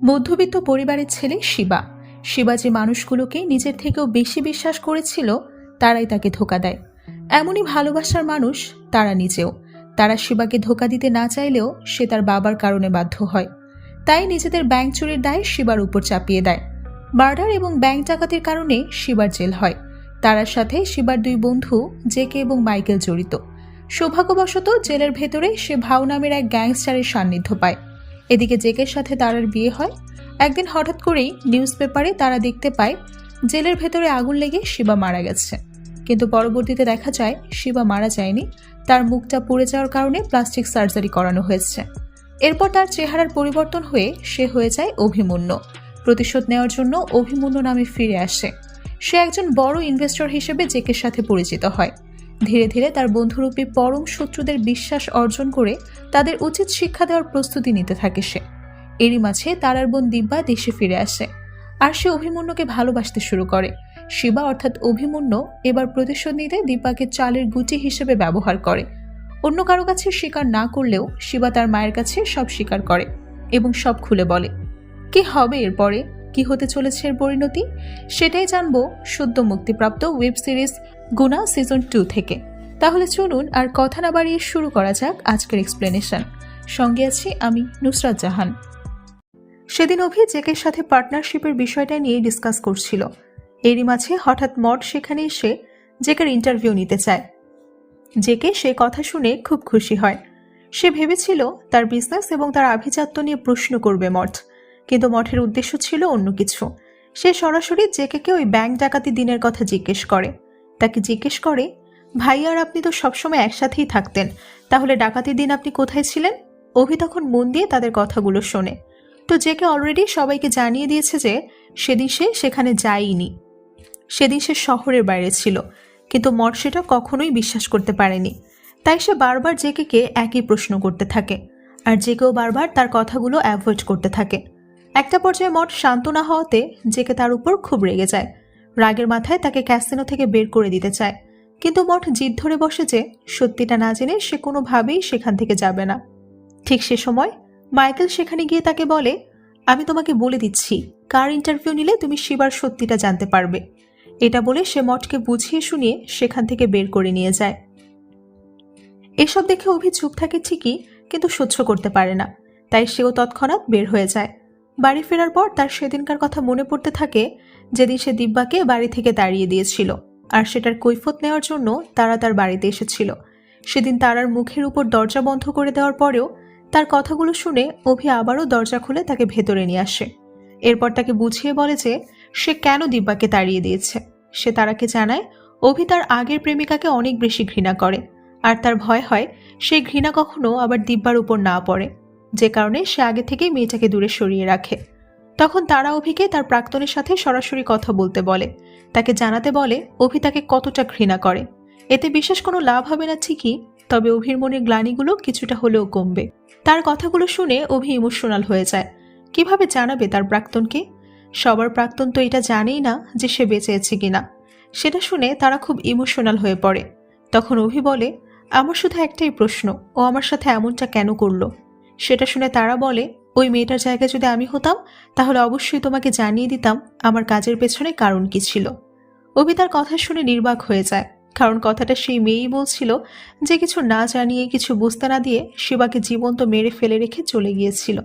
মধ্যবিত্ত পরিবারের ছেলে শিবা। শিবা যে মানুষগুলোকে নিজের থেকেও বেশি বিশ্বাস করেছিল তারাই তাকে ধোঁকা দেয়। এমনই ভালোবাসার মানুষ তারা নিজেও। তারা শিবাকে ধোঁকা দিতে না চাইলেও সে তার বাবার কারণে বাধ্য হয়। তাই নিজেদের ব্যাংক চুরির দায় শিবার উপর চাপিয়ে দেয়। মার্ডার এবং ব্যাংক ডাকাতির কারণে শিবার জেল হয়। তার সাথে শিবার দুই বন্ধু জেকে এবং মাইকেল জড়িত। সৌভাগ্যবশত জেলের ভেতরে সে ভাউ নামের এক গ্যাংস্টারের সান্নিধ্য পায়। এদিকে জেকের সাথে তারার বিয়ে হয়। একদিন হঠাৎ করেই নিউজ পেপারে তারা দেখতে পায় জেলের ভেতরে আগুন লেগে শিবা মারা গেছে। কিন্তু পরবর্তীতে দেখা যায় শিবা মারা যায়নি, তার মুখটা পুড়ে যাওয়ার কারণে প্লাস্টিক সার্জারি করানো হয়েছে। এরপর তার চেহারার পরিবর্তন হয়ে সে হয়ে যায় অভিমন্যু। প্রতিশোধ নেওয়ার জন্য অভিমন্যু নামে ফিরে আসে। সে একজন বড় ইনভেস্টর হিসেবে জেকের সাথে পরিচিত হয়। ধীরে ধীরে তার বন্ধুরূপী পরম শত্রুদের বিশ্বাস অর্জন করে তাদের উচিত শিক্ষা দেওয়ার প্রস্তুতি নিতে থাকে সে। এরই মাঝে তারার বোন দিব্যা দেশে ফিরে আসে, আর সে অভিমন্যুকে ভালোবাসতে শুরু করে। শিবা অর্থাৎ অভিমন্যু এবার প্রতিশোধ নিতে দিব্যাকে চালের গুটি হিসেবে ব্যবহার করে। অন্য কারো কাছে স্বীকার না করলেও শিবা তার মায়ের কাছে সব স্বীকার করে এবং সব খুলে বলে। কি হবে এরপরে, কি হতে চলেছে এর পরিণতি, সেটাই জানবো সদ্য মুক্তিপ্রাপ্ত ওয়েব সিরিজ গুনা সিজন 2 থেকে। তাহলে চলুন আর কথা না বাড়িয়ে শুরু করা যাক আজকের এক্সপ্লেনেশন। সঙ্গে আছি আমি নুসরাত জাহান। সেদিন অভি জেকের সাথে পার্টনারশিপের বিষয়টা নিয়ে ডিসকাস করছিল। এরই মাঝে হঠাৎ মড সেখানে এসে জেকের ইন্টারভিউ নিতে চায়। জেকে সে কথা শুনে খুব খুশি হয়। সে ভেবেছিল তার বিজনেস এবং তার আভিজাত্য নিয়ে প্রশ্ন করবে মঠ, কিন্তু মঠের উদ্দেশ্য ছিল অন্য কিছু। সে সরাসরি জেকেকে ওই ব্যাংক ডাকাতি দিনের কথা জিজ্ঞেস করে। তাকে জিজ্ঞেস করে, ভাইয়ার আপনি তো সবসময় একসাথেই থাকতেন, তাহলে ডাকাতির দিন আপনি কোথায় ছিলেন? অভি তখন মন দিয়ে তাদের কথাগুলো শোনে। তো জেকে অলরেডি সবাইকে জানিয়ে দিয়েছে যে সেদিন সে সেখানে যায়নি, সেদিন সে শহরের বাইরে ছিল। কিন্তু মঠ সেটা কখনোই বিশ্বাস করতে পারেনি। তাই সে বারবার জেকেকে একই প্রশ্ন করতে থাকে, আর জেকেও বারবার তার কথাগুলো অ্যাভয়েড করতে থাকে। একটা পর্যায়ে মঠ শান্ত না হওয়াতে জেকে তার উপর খুব রেগে যায়। রাগের মাথায় তাকে ক্যাসিনো থেকে বের করে দিতে চায়, কিন্তু মঠ জিদ ধরে বসে যে সত্যিটা না জেনে সে কোনোভাবেই সেখান থেকে যাবে না। ঠিক সে সময় মাইকেল সেখানে গিয়ে তাকে বলে, আমি তোমাকে বলে দিচ্ছি, কার ইন্টারভিউ নিলে তুমি শিবার সত্যিটা জানতে পারবে। এটা বলে সে মঠকে বুঝিয়ে শুনিয়ে সেখান থেকে বের করে নিয়ে যায়। এসব দেখে অভি চুপ থাকে ঠিকই, কিন্তু সহ্য করতে পারে না। তাই সেও তৎক্ষণাৎ বের হয়ে যায়। বাড়ি ফেরার পর তার সেদিনকার কথা মনে পড়তে থাকে, যেদিন সে দিব্যাকে বাড়ি থেকে তাড়িয়ে দিয়েছিল, আর সেটার কৈফিয়ত নেওয়ার জন্য তারা তার বাড়িতে এসেছিল। সেদিন তারার মুখের উপর দরজা বন্ধ করে দেওয়ার পরেও তার কথাগুলো শুনে অভি আবারও দরজা খুলে তাকে ভেতরে নিয়ে আসে। এরপর তাকে বুঝিয়ে বলে যে সে কেন দিব্যাকে তাড়িয়ে দিয়েছে। সে তারাকে জানায় অভি তার আগের প্রেমিকাকে অনেক বেশি ঘৃণা করে, আর তার ভয় হয় সেই ঘৃণা কখনো আবার দিব্যার উপর না পড়ে, যে কারণে সে আগে থেকেই মেয়েটাকে দূরে সরিয়ে রাখে। তখন তারা অভিকে তার প্রাক্তনের সাথে সরাসরি কথা বলতে বলে, তাকে জানাতে বলে অভি তাকে কতটা ঘৃণা করে। এতে বিশেষ কোনো লাভ হবে না ঠিকই, তবে অভির মনের গ্লানিগুলো কিছুটা হলেও কমবে। তার কথাগুলো শুনে অভি ইমোশনাল হয়ে যায়। কিভাবে জানাবে তার প্রাক্তনকে? সবার প্রাক্তন তো এটা জানেই না যে সে বেঁচে আছে কিনা। সেটা শুনে তারা খুব ইমোশনাল হয়ে পড়ে। তখন অভি বলে, আমার শুধু একটাই প্রশ্ন, ও আমার সাথে এমনটা কেন করলো? সেটা শুনে তারা বলে, ওই মেয়েটার জায়গায় যদি আমি হতাম তাহলে অবশ্যই তোমাকে জানিয়ে দিতাম আমার কাজের পেছনে কারণ কি ছিল। অভি তার কথা শুনে নির্বাক হয়ে যায়, কারণ কথাটা সেই মেয়েই বলছিল যে কিছু না জানিয়ে, কিছু বুঝতে না দিয়ে শিবাকে জীবন্ত মেরে ফেলে রেখে চলে গিয়েছিল।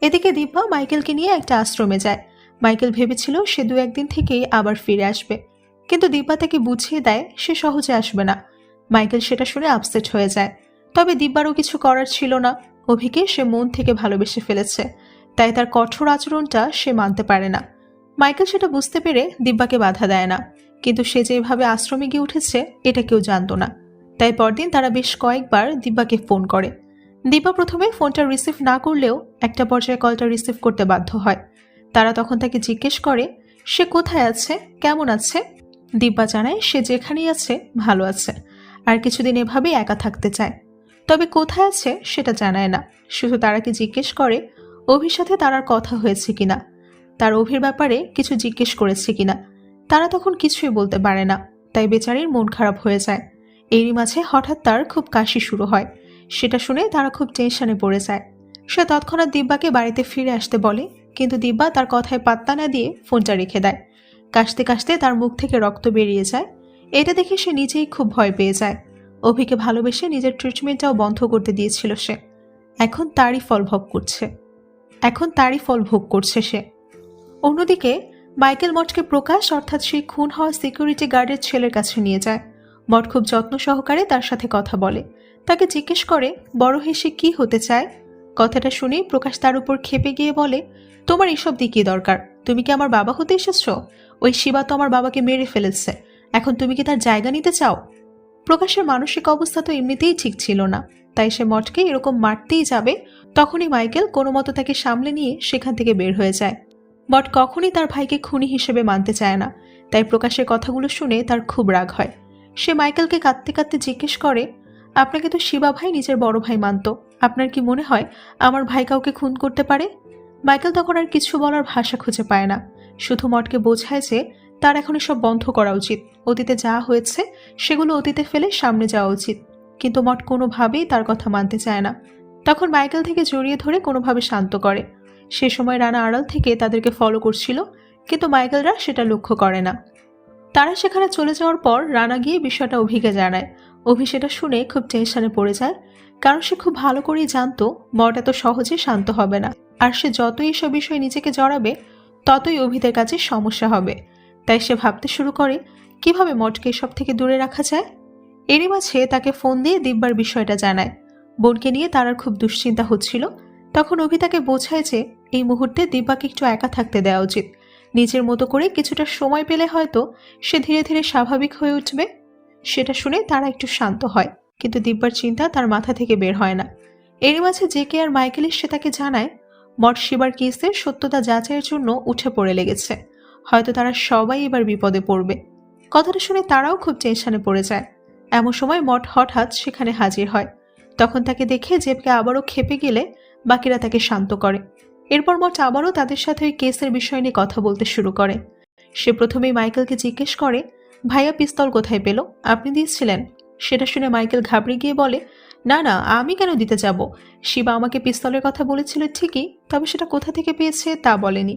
এদিকে দিব্যা মাইকেলকে নিয়ে একটা আশ্রমে যায়। মাইকেল ভেবেছিল সে 2-1 দিন থেকেই আবার ফিরে আসবে, কিন্তু দিব্যা তাকে বুঝিয়ে দেয় সে সহজে আসবে না। মাইকেল সেটা শুনে আপসেট হয়ে যায়। তবে দিব্যারও কিছু করার ছিল না। অভিকে সে মন থেকে ভালোবেসে ফেলেছে, তাই তার কঠোর আচরণটা সে মানতে পারে না। মাইকেল সেটা বুঝতে পেরে দিব্যাকে বাধা দেয় না, কিন্তু সে যেভাবে আশ্রমে গিয়ে উঠেছে এটা কেউ জানতো না। তাই পরদিন তারা বেশ কয়েকবার দিব্যাকে ফোন করে। দিব্যা প্রথমে ফোনটা রিসিভ না করলেও একটা পর্যায়ে কলটা রিসিভ করতে বাধ্য হয়। তারা তখন তাকে জিজ্ঞেস করে সে কোথায় আছে, কেমন আছে। দিব্যা জানায় সে যেখানেই আছে ভালো আছে, আর কিছুদিন এভাবেই একা থাকতে চায়। তবে কোথায় আছে সেটা জানায় না, শুধু তারাকে জিজ্ঞেস করে অভির সাথে তারার কথা হয়েছে কিনা, তার অভির ব্যাপারে কিছু জিজ্ঞেস করেছে কিনা। তারা তখন কিছুই বলতে পারে না, তাই বেচারির মন খারাপ হয়ে যায়। এরই মাঝে হঠাৎ তার খুব কাশি শুরু হয়। সেটা শুনে তারা খুব টেনশনে পড়ে যায়। সে তৎক্ষণাৎ দিব্যাকে বাড়িতে ফিরে আসতে বলে, কিন্তু দিব্যা তার কথায় পাত্তা না দিয়ে ফোনটা রেখে দেয়। কাশতে কাশতে তার মুখ থেকে রক্ত বেরিয়ে যায়। এটা দেখে সে নিজেই খুব ভয় পেয়ে যায়। অভিকে ভালোবেসে নিজের ট্রিটমেন্টটাও বন্ধ করতে দিয়েছিল সে। এখন তারই ফল ভোগ করছে সে। অন্যদিকে মাইকেল মঠকে প্রকাশ অর্থাৎ সেই খুন হওয়া সিকিউরিটি গার্ডের ছেলের কাছে নিয়ে যায়। মঠ খুব যত্ন সহকারে তার সাথে কথা বলে, তাকে জিজ্ঞেস করে বড় হয়ে সে কি হতে চায়। কথাটা শুনেই প্রকাশ তার উপর ক্ষেপে গিয়ে বলে, তোমার এসব দিয়ে কি দরকার? তুমি কি আমার বাবা হতে এসেছ? ওই শিবা তো আমার বাবাকে মেরে ফেলেছে, এখন তুমি কি তার জায়গা নিতে চাও? প্রকাশের মানসিক অবস্থা তো এমনিতেই ঠিক ছিল না, তাই সে মঠকে এরকম মারতেই যাবে। তখনই মাইকেল কোনো মতো তাকে সামলে নিয়ে সেখান থেকে বের হয়ে যায়। মঠ কখনই তার ভাইকে খুনি হিসেবে মানতে চায় না, তাই প্রকাশের কথাগুলো শুনে তার খুব রাগ হয়। সে মাইকেলকে কাঁদতে কাঁদতে জিজ্ঞেস করে, আপনাকে তো শিবা ভাই নিজের বড় ভাই মানত, আপনার কি মনে হয় আমার ভাই কাউকে খুন করতে পারে? মাইকেল তখন আর কিছু বলার ভাষা খুঁজে পায় না, শুধু মঠকে বোঝায় যে তার এখন এসব বন্ধ করা উচিত। অতীতে যা হয়েছে সেগুলো অতীতে ফেলে সামনে যাওয়া উচিত। কিন্তু মঠ কোনোভাবেই তার কথা মানতে চায় না। তখন মাইকেল থেকে জড়িয়ে ধরে কোনোভাবে শান্ত করে। সে সময় রানা আড়াল থেকে তাদেরকে ফলো করছিল, কিন্তু মাইকেলরা সেটা লক্ষ্য করে না। তারা সেখানে চলে যাওয়ার পর রানা গিয়ে বিষয়টা অভিকে জানায়। অভি সেটা শুনে খুব টেনশনে পড়ে যায়, কারণ সে খুব ভালো করেই জানতো মঠ এত সহজে শান্ত হবে না, আর সে যতই এসব বিষয়ে নিজেকে জড়াবে ততই অভিদের কাছে সমস্যা হবে। তাই সে ভাবতে শুরু করে কিভাবে মঠকে এসব থেকে দূরে রাখা যায়। এরই মাঝে তাকে ফোন দিয়ে দিব্যার বিষয়টা জানায়। বোনকে নিয়ে তার আর খুব দুশ্চিন্তা হচ্ছিল। তখন অভি তাকে বোঝায় যে এই মুহূর্তে দিব্যাকে একটু একা থাকতে দেওয়া উচিত। নিজের মতো করে কিছুটা সময় পেলে হয়তো সে ধীরে ধীরে স্বাভাবিক হয়ে উঠবে। সেটা শুনে তারা একটু শান্ত হয়, কিন্তু দিব্যার চিন্তা তার মাথা থেকে বের হয় না। এরই মাঝে জেকে আর মাইকেল সে তাকে জানায় মঠ শিবার কেসের সত্যতা যাচাইয়ের জন্য উঠে পড়ে লেগেছে। হয়তো তারা সবাই এবার বিপদে পড়বে। কথাটা শুনে তারাও খুব টেনশনে পড়ে যায়। এমন সময় মঠ হঠাৎ সেখানে হাজির হয়। তখন তাকে দেখে জেবকে আবারও খেপে গেলে বাকিরা তাকে শান্ত করে। এরপর মঠ আবারও তাদের সাথে ওই কেসের বিষয় নিয়ে কথা বলতে শুরু করে। সে প্রথমেই মাইকেলকে জিজ্ঞেস করে, ভাইয়া পিস্তল কোথায় পেল? আপনি দিয়েছিলেন? সেটা শুনে মাইকেল ঘাবড়ে গিয়ে বলে, না না, আমি কেন দিতে যাব? শিবা আমাকে পিস্তলের কথা বলেছিল ঠিকই, তবে সেটা কোথা থেকে পেয়েছে তা বলেনি।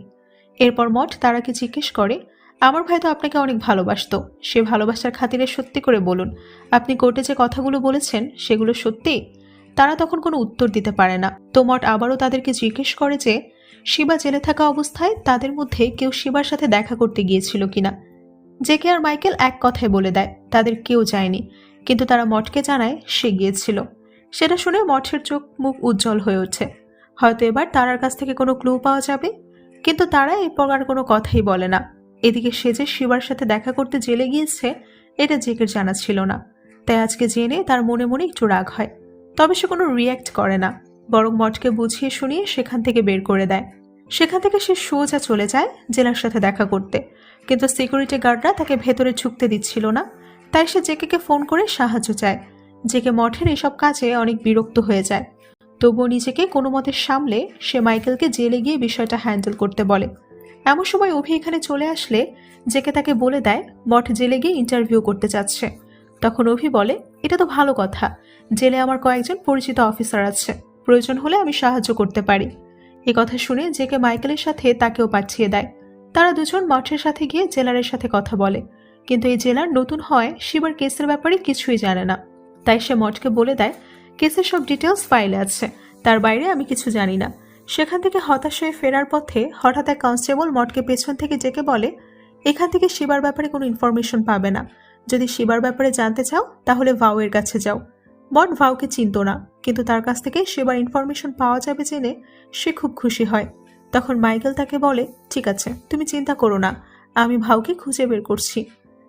এরপর মঠ তারাকে জিজ্ঞেস করে, আমার ভাই তো আপনাকে অনেক ভালোবাসতো, সে ভালোবাসার খাতিরে সত্যি করে বলুন, আপনি কোর্টে যে কথাগুলো বলেছেন সেগুলো সত্যি? তারা তখন কোনো উত্তর দিতে পারে না। তো মঠ আবারও তাদেরকে জিজ্ঞেস করে যে শিবা জেলে থাকা অবস্থায় তাদের মধ্যে কেউ শিবার সাথে দেখা করতে গিয়েছিল কিনা। জেকে আর মাইকেল এক কথায় বলে দেয় তাদের কেউ যায়নি, কিন্তু তারা মঠকে জানায় সে গিয়েছিল। সেটা শুনে মঠের চোখ মুখ উজ্জ্বল হয়ে ওঠে। হয়তো এবার তারার কাছ থেকে কোনো ক্লু পাওয়া যাবে, কিন্তু তারা এই প্রকার কোনো কথাই বলে না। এদিকে সে যে শিবার সাথে দেখা করতে জেলে গিয়েছে এটা জেকের জানা ছিল না, তাই আজকে জেনে তার মনে মনে একটু রাগ হয়। তবে সে কোনো রিয়্যাক্ট করে না, বরং মঠকে বুঝিয়ে শুনিয়ে সেখান থেকে বের করে দেয়। সেখান থেকে সে সোজা চলে যায় জেলার সাথে দেখা করতে, কিন্তু সিকিউরিটি গার্ডরা তাকে ভেতরে ঢুকতে দিচ্ছিল না। তাই সে জেকে ফোন করে সাহায্য চায়। জেকে মঠের এসব কাজে অনেক বিরক্ত হয়ে যায়। তবুও নিজেকে কোনো মতে সামলে সে মাইকেলকে জেলে গিয়ে বিষয়টা হ্যান্ডেল করতে বলে। এমন সময় অভি এখানে চলে আসলে জেকে তাকে বলে দেয় মঠ জেলে গিয়ে ইন্টারভিউ করতে যাচ্ছে। তখন অভি বলে, এটা তো ভালো কথা, জেলে আমার কয়েকজন পরিচিত অফিসার আছে, প্রয়োজন হলে আমি সাহায্য করতে পারি। এ কথা শুনে জেকে মাইকেলের সাথে তাকেও পাঠিয়ে দেয়। তারা দুজন মঠের সাথে গিয়ে জেলারের সাথে কথা বলে, কিন্তু এই জেলার নতুন হয় শিবার কেসের ব্যাপারে কিছুই জানে না। তাই সে মঠকে বলে দেয় কেসের সব ডিটেলস ফাইলে আছে, তার বাইরে আমি কিছু জানি না। সেখান থেকে হতাশ হয়ে ফেরার পথে হঠাৎ এক কনস্টেবল মঠকে পেছন থেকে জেকে বলে, এখান থেকে শিবার ব্যাপারে কোনো ইনফরমেশন পাবে না, যদি শিবার ব্যাপারে জানতে চাও তাহলে ভাউয়ের কাছে যাও। মঠ ভাউকে চিনত না, কিন্তু তার কাছ থেকে শিবার ইনফরমেশন পাওয়া যাবে জেনে সে খুব খুশি হয়। তখন মাইকেল তাকে বলে, ঠিক আছে, তুমি চিন্তা করো না, আমি ভাউকে খুঁজে বের করছি।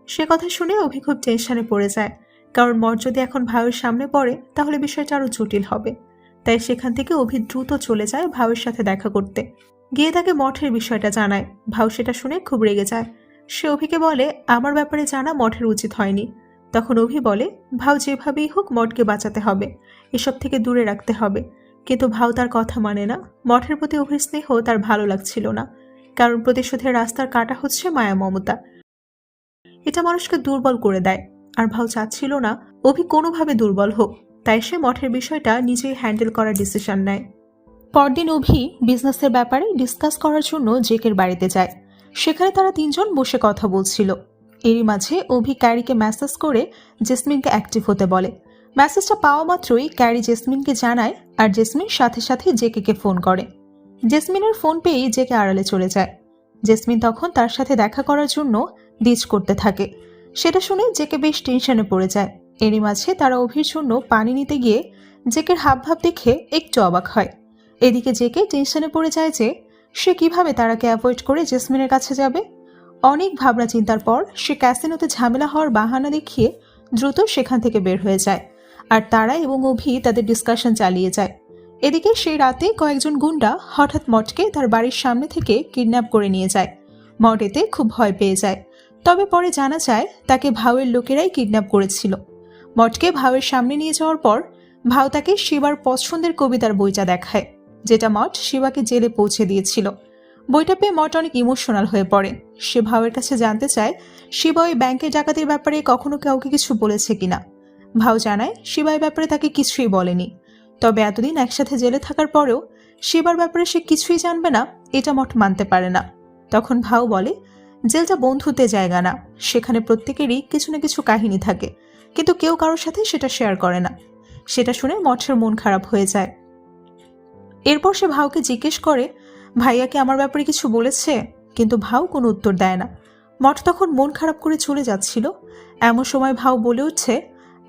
সে কথা শুনে অভি খুব টেনশনে পড়ে যায়, কারণ মঠ যদি এখন ভাউয়ের সামনে পড়ে তাহলে বিষয়টা আরো জটিল হবে। তাই সেখান থেকে অভি দ্রুত চলে যায় ভাউয়ের সাথে দেখা করতে। গিয়ে তাকে মঠের বিষয়টা জানায়। ভাউ সেটা শুনে খুব রেগে যায়। সে অভিকে বলে, আমার ব্যাপারে জানা মঠের উচিত হয়নি। তখন অভি বলে, ভাউ যেভাবেই হোক মঠকে বাঁচাতে হবে, এসব থেকে দূরে রাখতে হবে। কিন্তু ভাউ তার কথা মানে না। মঠের প্রতি অভির স্নেহ তার ভালো লাগছিল না, কারণ প্রতিশোধের রাস্তার কাটা হচ্ছে মায়া মমতা। এটা মানুষকে দুর্বল করে দেয়, আর ভাউ চাচ্ছিল না অভি কোনোভাবে দুর্বল হোক। তাই সে মঠের বিষয়টা নিজেই হ্যান্ডেল করার ডিসিশন নেয়। পরদিন অভি বিজনেসের ব্যাপারে ডিসকাস করার জন্য জেকের বাড়িতে যায়। সেখানে তারা তিনজন বসে কথা বলছিল। এরই মাঝে অভি ক্যারিকে মেসেজ করে জেসমিনকে অ্যাক্টিভ হতে বলে। মেসেজটা পাওয়া মাত্রই ক্যারি জেসমিনকে জানায়, আর জেসমিন সাথে সাথে জেকে ফোন করে। জেসমিনের ফোন পেয়েই জেকে আড়ালে চলে যায়। জেসমিন তখন তার সাথে দেখা করার জন্য ডিচ করতে থাকে। সেটা শুনে জেকে বেশ টেনশনে পড়ে যায়। এরই মাঝে তারা অভির জন্য পানি নিতে গিয়ে জেকের হাবভাব দেখে একটু অবাক হয়। এদিকে জেকে টেনশনে পড়ে যায় যে সে কিভাবে তারাকে অ্যাভয়েড করে জেসমিনের কাছে যাবে। অনেক ভাবনা চিন্তার পর সে ক্যাসিনোতে ঝামেলা হওয়ার বাহানা দেখিয়ে দ্রুত সেখান থেকে বের হয়ে যায়। আর তারা এবং অভি তাদের ডিসকাশন চালিয়ে যায়। এদিকে সেই রাতে কয়েকজন গুন্ডা হঠাৎ মঠকে তার বাড়ির সামনে থেকে কিডন্যাপ করে নিয়ে যায়। মঠ এতে খুব ভয় পেয়ে যায়। তবে পরে জানা যায় তাকে ভাউয়ের লোকেরাই কিডন্যাপ করেছিল। মঠকে ভাউয়ের সামনে নিয়ে যাওয়ার পর ভাউ তাকে শিবার পছন্দের কবিতার বইটা দেখায়, যেটা মঠ শিবাকে জেলে পৌঁছে দিয়েছিল। বইটা পেয়ে মঠ অনেক ইমোশনাল হয়ে পড়ে। সে ভাউয়ের কাছে জানতে চায় শিবা ওই ব্যাংকের ডাকাতির ব্যাপারে কখনো কাউকে কিছু বলেছে কিনা। ভাউ জানায় শিবা এই ব্যাপারে তাকে কিছুই বলেনি। তবে এতদিন একসাথে জেলে থাকার পরেও শিবার ব্যাপারে সে কিছুই জানবে না, এটা মঠ মানতে পারে না। তখন ভাউ বলে জেলটা বন্ধুত্বের জায়গা না, সেখানে প্রত্যেকেরই কিছু না কিছু কাহিনী থাকে, কিন্তু কেউ কারোর সাথে সেটা শেয়ার করে না। সেটা শুনে মঠের মন খারাপ হয়ে যায়। এরপর সে ভাউকে জিজ্ঞেস করে ভাইয়াকে আমার ব্যাপারে কিছু বলেছে, কিন্তু ভাউ কোনো উত্তর দেয় না। মঠ তখন মন খারাপ করে চলে যাচ্ছিল। এমন সময় ভাউ বলে উঠছে,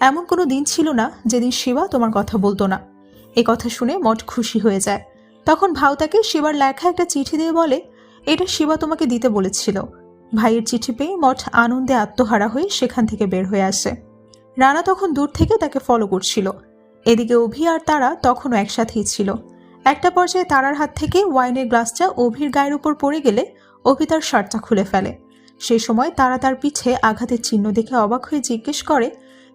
এমন কোনো দিন ছিল না যেদিন শিবা তোমার কথা বলতো না। এ কথা শুনে মঠ খুশি হয়ে যায়। তখন ভাউ তাকে শিবার লেখা একটা চিঠি দিয়ে বলে এটা শিবা তোমাকে দিতে বলেছিল। ভাইয়ের চিঠি পেয়ে মঠ আনন্দে আত্মহারা হয়ে সেখান থেকে বের হয়ে আসে। রানা তখন দূর থেকে তাকে ফলো করছিল। এদিকে অভি আর তারা তখনও একসাথেই ছিল। একটা পর্যায়ে তারার হাত থেকে ওয়াইনের গ্লাসটা অভির গায়ের উপর পড়ে গেলে অভি তার শার্টটা খুলে ফেলে। সেই সময় তারা তার পিঠে আঘাতের চিহ্ন দেখে অবাক হয়ে জিজ্ঞেস করে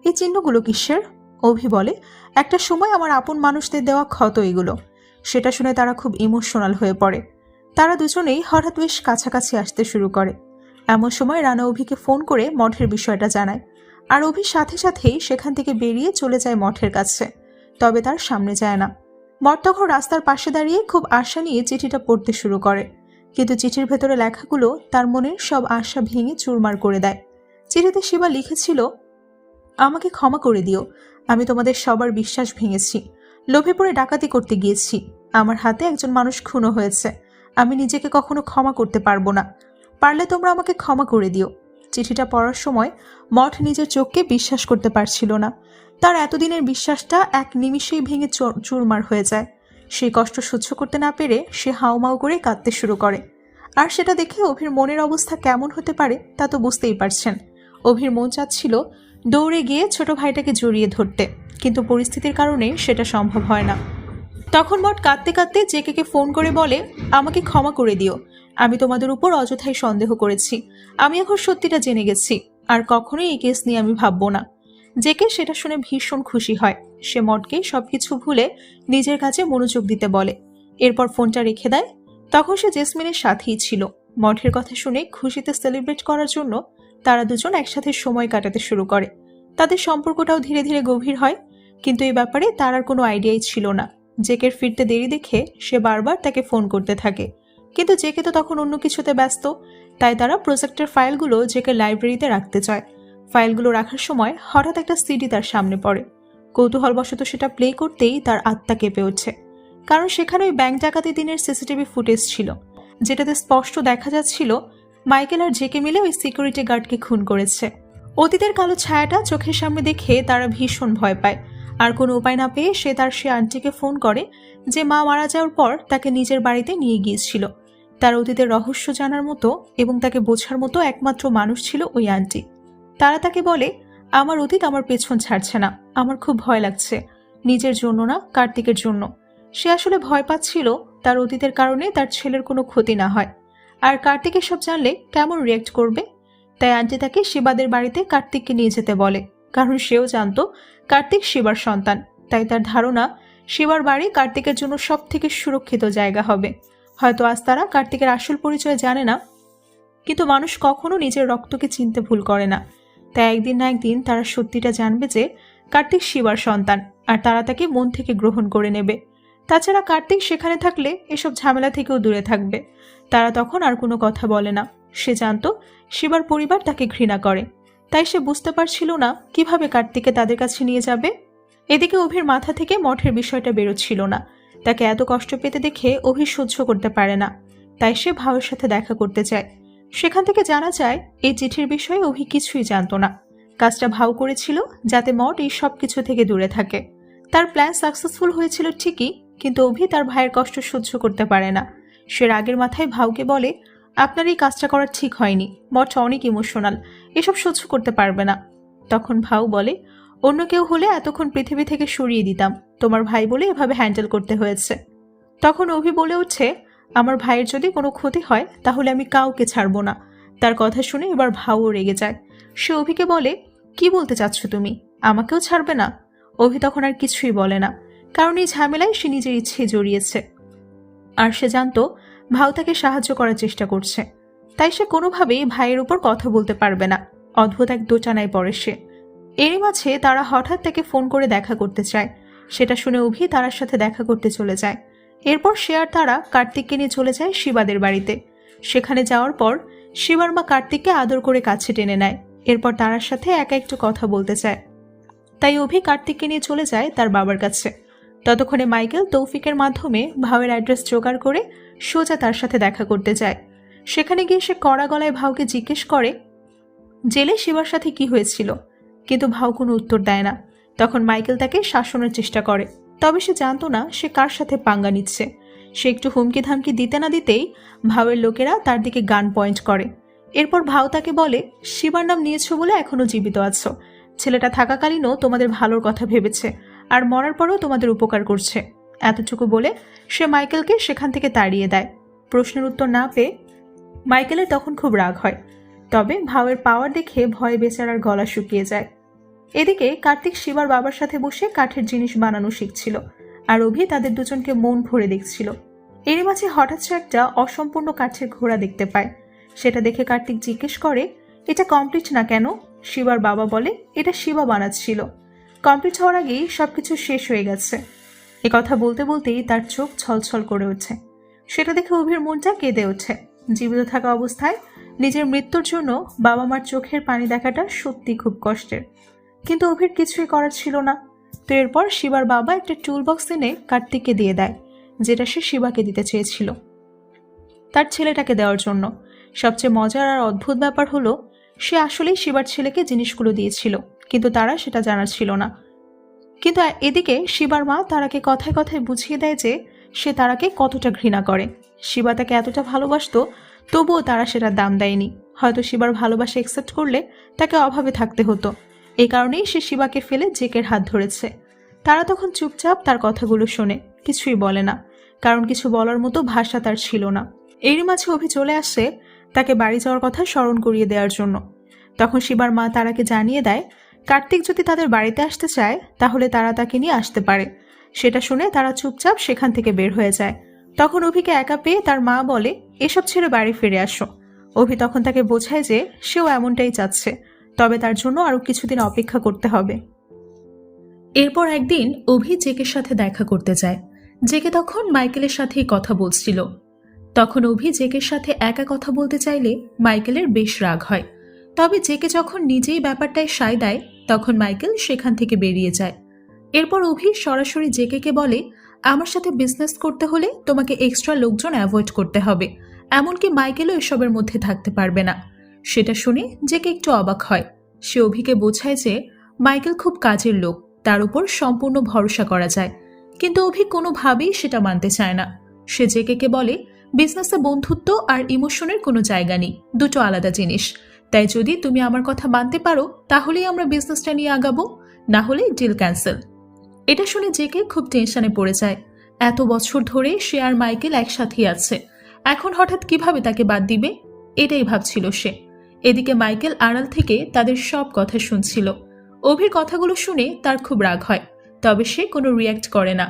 এই চিহ্নগুলো কিসের? অভি বলে একটা সময় আমার আপন মানুষদের দেওয়া ক্ষত এগুলো। সেটা শুনে তারা খুব ইমোশনাল হয়ে পড়ে। তারা দুজনেই হঠাৎ বেশ কাছাকাছি আসতে শুরু করে। এমন সময় রানা অভিকে ফোন করে মঠের বিষয়টা জানায়, আর অভির সাথে সাথেই সেখান থেকে বেরিয়ে চলে যায় মঠের কাছে। তবে তার সামনে যায় না। মঠ তখন রাস্তার পাশে দাঁড়িয়ে খুব আশা নিয়ে চিঠিটা পড়তে শুরু করে, কিন্তু চিঠির ভেতরে লেখাগুলো তার মনের সব আশা ভেঙে চুরমার করে দেয়। চিঠিতে শিবা লিখেছিল, আমাকে ক্ষমা করে দিও, আমি তোমাদের সবার বিশ্বাস ভেঙেছি, লোভে পড়ে ডাকাতি করতে গিয়েছি, আমার হাতে একজন মানুষ খুনও হয়েছে, আমি নিজেকে কখনো ক্ষমা করতে পারবো না, পারলে তোমরা আমাকে ক্ষমা করে দিও। চিঠিটা পড়ার সময় মঠ নিজের চোখকে বিশ্বাস করতে পারছিল না। তার এতদিনের বিশ্বাসটা এক নিমিষেই ভেঙে চুরমার হয়ে যায়। সেই কষ্ট সহ্য করতে না পেরে সে হাউমাউ করে কাঁদতে শুরু করে। আর সেটা দেখে অভির মনের অবস্থা কেমন হতে পারে তা তো বুঝতেই পারছেন। অভির মন চাচ্ছিল দৌড়ে গিয়ে ছোট ভাইটাকে জড়িয়ে ধরতে, কিন্তু পরিস্থিতির কারণে সেটা সম্ভব হয় না। তখন মঠ কাঁদতে কাঁদতে জেকে ফোন করে বলে, আমাকে ক্ষমা করে দিও, আমি তোমাদের উপর অযথাই সন্দেহ করেছি, আমি এখন সত্যিটা জেনে গেছি, আর কখনোই এই কেস নিয়ে আমি ভাববো না। জেকে সেটা শুনে ভীষণ খুশি হয়। সে মঠকে সবকিছু ভুলে নিজের কাজে মনোযোগ দিতে বলে। এরপর ফোনটা রেখে দেয়। তখন সে জেসমিনের সাথেই ছিল। মঠের কথা শুনে খুশিতে সেলিব্রেট করার জন্য তারা দুজন একসাথে সময় কাটাতে শুরু করে। তাদের সম্পর্কটাও ধীরে ধীরে গভীর হয়, কিন্তু এই ব্যাপারে তার আর কোনো আইডিয়াই ছিল না। জেকের ফিরতে দেরি দেখে সে বারবার তাকে ফোন করতে থাকে, কিন্তু জেকে তো তখন অন্য কিছুতে ব্যস্ত। তাই তারা প্রজেক্টের ফাইলগুলো জেকে লাইব্রেরিতে রাখতে চায়। ফাইলগুলো রাখার সময় হঠাৎ একটা সিডি তার সামনে পড়ে। কৌতূহলবশত সেটা প্লে করতেই তার আত্মা কেঁপে ওঠে, কারণ সেখানে ওই ব্যাংক ডাকাতি দিনের সিসিটিভি ফুটেজ ছিল, যেটাতে স্পষ্ট দেখা যাচ্ছিল মাইকেল আর জেকে মিলে ওই সিকিউরিটি গার্ডকে খুন করেছে। অতীতের কালো ছায়াটা চোখের সামনে দেখে তারা ভীষণ ভয় পায়। আর কোনো উপায় না পেয়ে সে তার সে আন্টিকে ফোন করে, যে মা মারা যাওয়ার পর তাকে নিজের বাড়িতে নিয়ে গিয়েছিল। তার অতীতের রহস্য জানার মতো এবং তাকে বোঝার মতো একমাত্র মানুষ ছিল ওই আন্টি। তারা তাকে বলে, আমার অতীত আমার পেছন ছাড়ছে না, আমার খুব ভয় লাগছে, নিজের জন্য না, কার্তিকের জন্য। সে আসলে ভয় পাচ্ছিল তার অতীতের কারণে তার ছেলের কোনো ক্ষতি না হয়, আর কার্তিক এসব জানলে কেমন রিয়েক্ট করবে। তাই আন্টি তাকে শিবাদের বাড়িতে কার্তিককে নিয়ে যেতে বলে, কারণ সেও জানতো কার্তিক শিবার সন্তান। তাই তার ধারণা শিবার বাড়ি কার্তিকের জন্য সব থেকে সুরক্ষিত জায়গা হবে। হয়তো আজ তারা কার্তিকের আসল পরিচয় জানে না, কিন্তু মানুষ কখনো নিজের রক্তকে চিনতে ভুল করে না। তাই একদিন না একদিন তারা সত্যিটা জানবে যে কার্তিক শিবার সন্তান, আর তারা তাকে মন থেকে গ্রহণ করে নেবে। তাছাড়া কার্তিক সেখানে থাকলে এসব ঝামেলা থেকেও দূরে থাকবে। তারা তখন আর কোনো কথা বলে না। সে জানত শিবার পরিবার তাকে ঘৃণা করে, তাই সে বুঝতে পারছিল না কিভাবে কার্তিককে তাদের কাছে নিয়ে যাবে। এদিকে অভির মাথা থেকে মঠের বিষয়টা বেরোচ্ছিল না। তাকে এত কষ্ট পেতে দেখে অভি সহ্য করতে পারে না, তাই সে ভাবের সাথে দেখা করতে চায়। সেখান থেকে জানা যায় এই চিঠির বিষয়ে অভি কিছুই জানতো না। কাজটা ভাও করেছিল যাতে মঠ এই সব কিছু থেকে দূরে থাকে। তার প্ল্যান সাকসেসফুল হয়েছিল ঠিকই, কিন্তু অভি তার ভাইয়ের কষ্ট সহ্য করতে পারে না। সে রাগের মাথায় ভাউকে বলে, আপনার এই কাজটা করা ঠিক হয়নি, মঠ অনেক ইমোশনাল, এসব সহ্য করতে পারবে না। তখন ভাউ বলে, অন্য কেউ হলে এতক্ষণ পৃথিবী থেকে সরিয়ে দিতাম, তোমার ভাই বলে এভাবে হ্যান্ডেল করতে হয়েছে। তখন অভি বলে উঠছে, আমার ভাইয়ের যদি কোনো ক্ষতি হয় তাহলে আমি কাউকে ছাড়বো না। তার কথা শুনে এবার ভাউও রেগে যায়। সে অভিকে বলে, কি বলতে চাচ্ছ তুমি, আমাকেও ছাড়বে না? অভি তখন আর কিছুই বলে না, কারণ এই ঝামেলায় সে নিজের ইচ্ছে জড়িয়েছে। আর সে জানতো ভাউ তাকে সাহায্য করার চেষ্টা করছে, তাই সে কোনোভাবেই ভাইয়ের উপর কথা বলতে পারবে না। অদ্ভুত এক দোটানায় পড়ে সে। এরই মাঝে তারা হঠাৎ তাকে ফোন করে দেখা করতে চায়। সেটা শুনে অভি তারার সাথে দেখা করতে চলে যায়। এরপর সে আর তারা কার্তিককে নিয়ে চলে যায় শিবাদের বাড়িতে। সেখানে যাওয়ার পর শিবার মা কার্তিককে আদর করে কাছে টেনে নেয়। এরপর তারার সাথে একা একটু কথা বলতে চায়, তাই অভি কার্তিককে নিয়ে চলে যায় তার বাবার কাছে। ততক্ষণে মাইকেল তৌফিকের মাধ্যমে ভাউয়ের অ্যাড্রেস জোগাড় করে সোজা তার সাথে দেখা করতে যায়। সেখানে গিয়ে সে কড়া গলায় ভাউকে জিজ্ঞেস করে জেলে শিবার সাথে কি হয়েছিল, কিন্তু ভাউ কোনো উত্তর দেয় না। তখন মাইকেল তাকে শাসনের চেষ্টা করে, তবে সে জানতো না সে কার সাথে পাঙ্গা নিচ্ছে। সে একটু হুমকি ধামকি দিতে না দিতেই ভাউয়ের লোকেরা তার দিকে গান পয়েন্ট করে। এরপর ভাউ তাকে বলে, শিবার নাম নিয়েছো বলে এখনো জীবিত আছো, ছেলেটা থাকাকালীনও তোমাদের ভালোর কথা ভেবেছে, আর মরার পরেও তোমাদের উপকার করছে। এতটুকু বলে সে মাইকেলকে সেখান থেকে তাড়িয়ে দেয়। প্রশ্নের উত্তর না পেয়ে মাইকেলের তখন খুব রাগ হয়, তবে ভাউয়ের পাওয়ার দেখে ভয়ে বেচারার গলা শুকিয়ে যায়। এদিকে কার্তিক শিবার বাবার সাথে বসে কাঠের জিনিস বানানো শিখছিল, আর অভি তাদের দুজনকে মন ভরে দেখছিল। এর মাঝে হঠাৎ সে একটা অসম্পূর্ণ কাঠের ঘোড়া দেখতে পায়। সেটা দেখে কার্তিক জিজ্ঞেস করে, এটা কমপ্লিট না কেন? শিবার বাবা বলে, এটা শিবা বানাচ্ছিল, কমপ্লিট হওয়ার আগেই সবকিছু শেষ হয়ে গেছে। এ কথা বলতে বলতেই তার চোখ ছলছল করে ওঠে। সেটা দেখে অভির মনটা কেঁদে ওঠে। জীবিত থাকা অবস্থায় নিজের মৃত্যুর জন্য বাবা মার চোখের পানি দেখাটা সত্যি খুব কষ্টের, কিন্তু অভির কিছুই করার ছিল না। তো এরপর শিবার বাবা একটা টুল বক্স এনে কার্তিককে দিয়ে দেয়, যেটা সে শিবাকে দিতে চেয়েছিল তার ছেলেটাকে দেওয়ার জন্য। সবচেয়ে মজার আর অদ্ভুত ব্যাপার হলো, সে আসলেই শিবার ছেলেকে জিনিসগুলো দিয়েছিল, কিন্তু তারা সেটা জানার ছিল না। কিন্তু এদিকে শিবার মা তারাকে কথায় কথায় বুঝিয়ে দেয় যে সে তারাকে কতটা ঘৃণা করে। শিবা তাকে এতটা ভালোবাসতো, তবুও তারা সেটার দাম দেয়নি। হয়তো শিবার ভালোবাসা একসেপ্ট করলে তাকে অভাবে থাকতে হতো, এই কারণেই সে শিবাকে ফেলে জেকের হাত ধরেছে। তারা তখন চুপচাপ তার কথাগুলো শোনে, কিছুই বলে না, কারণ কিছু বলার মতো ভাষা তার ছিল না। এরই মাঝে অভি চলে আসে তাকে বাড়ি যাওয়ার কথা স্মরণ করিয়ে দেওয়ার জন্য। তখন শিবার মা তারাকে জানিয়ে দেয়, কার্তিক যদি তাদের বাড়িতে আসতে চায় তাহলে তারা তাকে নিয়ে আসতে পারে। সেটা শুনে তারা চুপচাপ সেখান থেকে বের হয়ে যায়। তখন অভিকে একা পেয়ে তার মা বলে, এসব ছেড়ে বাড়ি ফিরে আসো। অভি তখন তাকে বোঝায় যে সেও এমনটাই চাচ্ছে, তবে তার জন্য আরো কিছুদিন অপেক্ষা করতে হবে। এরপর একদিন অভি জেকের সাথে দেখা করতে যায়। জেকে তখন মাইকেলের সাথেই কথা বলছিল। তখন অভি জেকের সাথে একা কথা বলতে চাইলে মাইকেলের বেশ রাগ হয়, তবে জেকে যখন নিজেই ব্যাপারটায় সায় দেয় তখন মাইকেল সেখান থেকে বেরিয়ে যায়। এরপর অভি সরাসরি জেকেকে বলে, আমার সাথে বিজনেস করতে হলে তোমাকে এক্সট্রা লোকজন অ্যাভয়েড করতে হবে, এমনকি মাইকেলও এসবের মধ্যে থাকতে পারবে না। সেটা শুনে জেকে একটু অবাক হয়। সে অভিকে বোঝায় যে মাইকেল খুব কাজের লোক, তার উপর সম্পূর্ণ ভরসা করা যায়, কিন্তু অভি কোনোভাবেই সেটা মানতে চায় না। সে জেকেকে বলে, বিজনেসে বন্ধুত্ব আর ইমোশনের কোনো জায়গা নেই, দুটো আলাদা জিনিস। তাই যদি তুমি আমার কথা মানতে পারো তাহলেই আমরা বিজনেসটা নিয়ে আগাবো, না হলে ডিল ক্যান্সেল। এটা শুনে জেকে খুব টেনশনে পড়ে যায়। এত বছর ধরে সে আর মাইকেল একসাথেই আছে, এখন হঠাৎ কিভাবে তাকে বাদ দিবে, এটাই ভাবছিল সে। এদিকে মাইকেল আড়াল থেকে তাদের সব কথা শুনছিল। অভির কথাগুলো শুনে তার খুব রাগ হয়, তবে সে কোনো রিয়্যাক্ট করে না।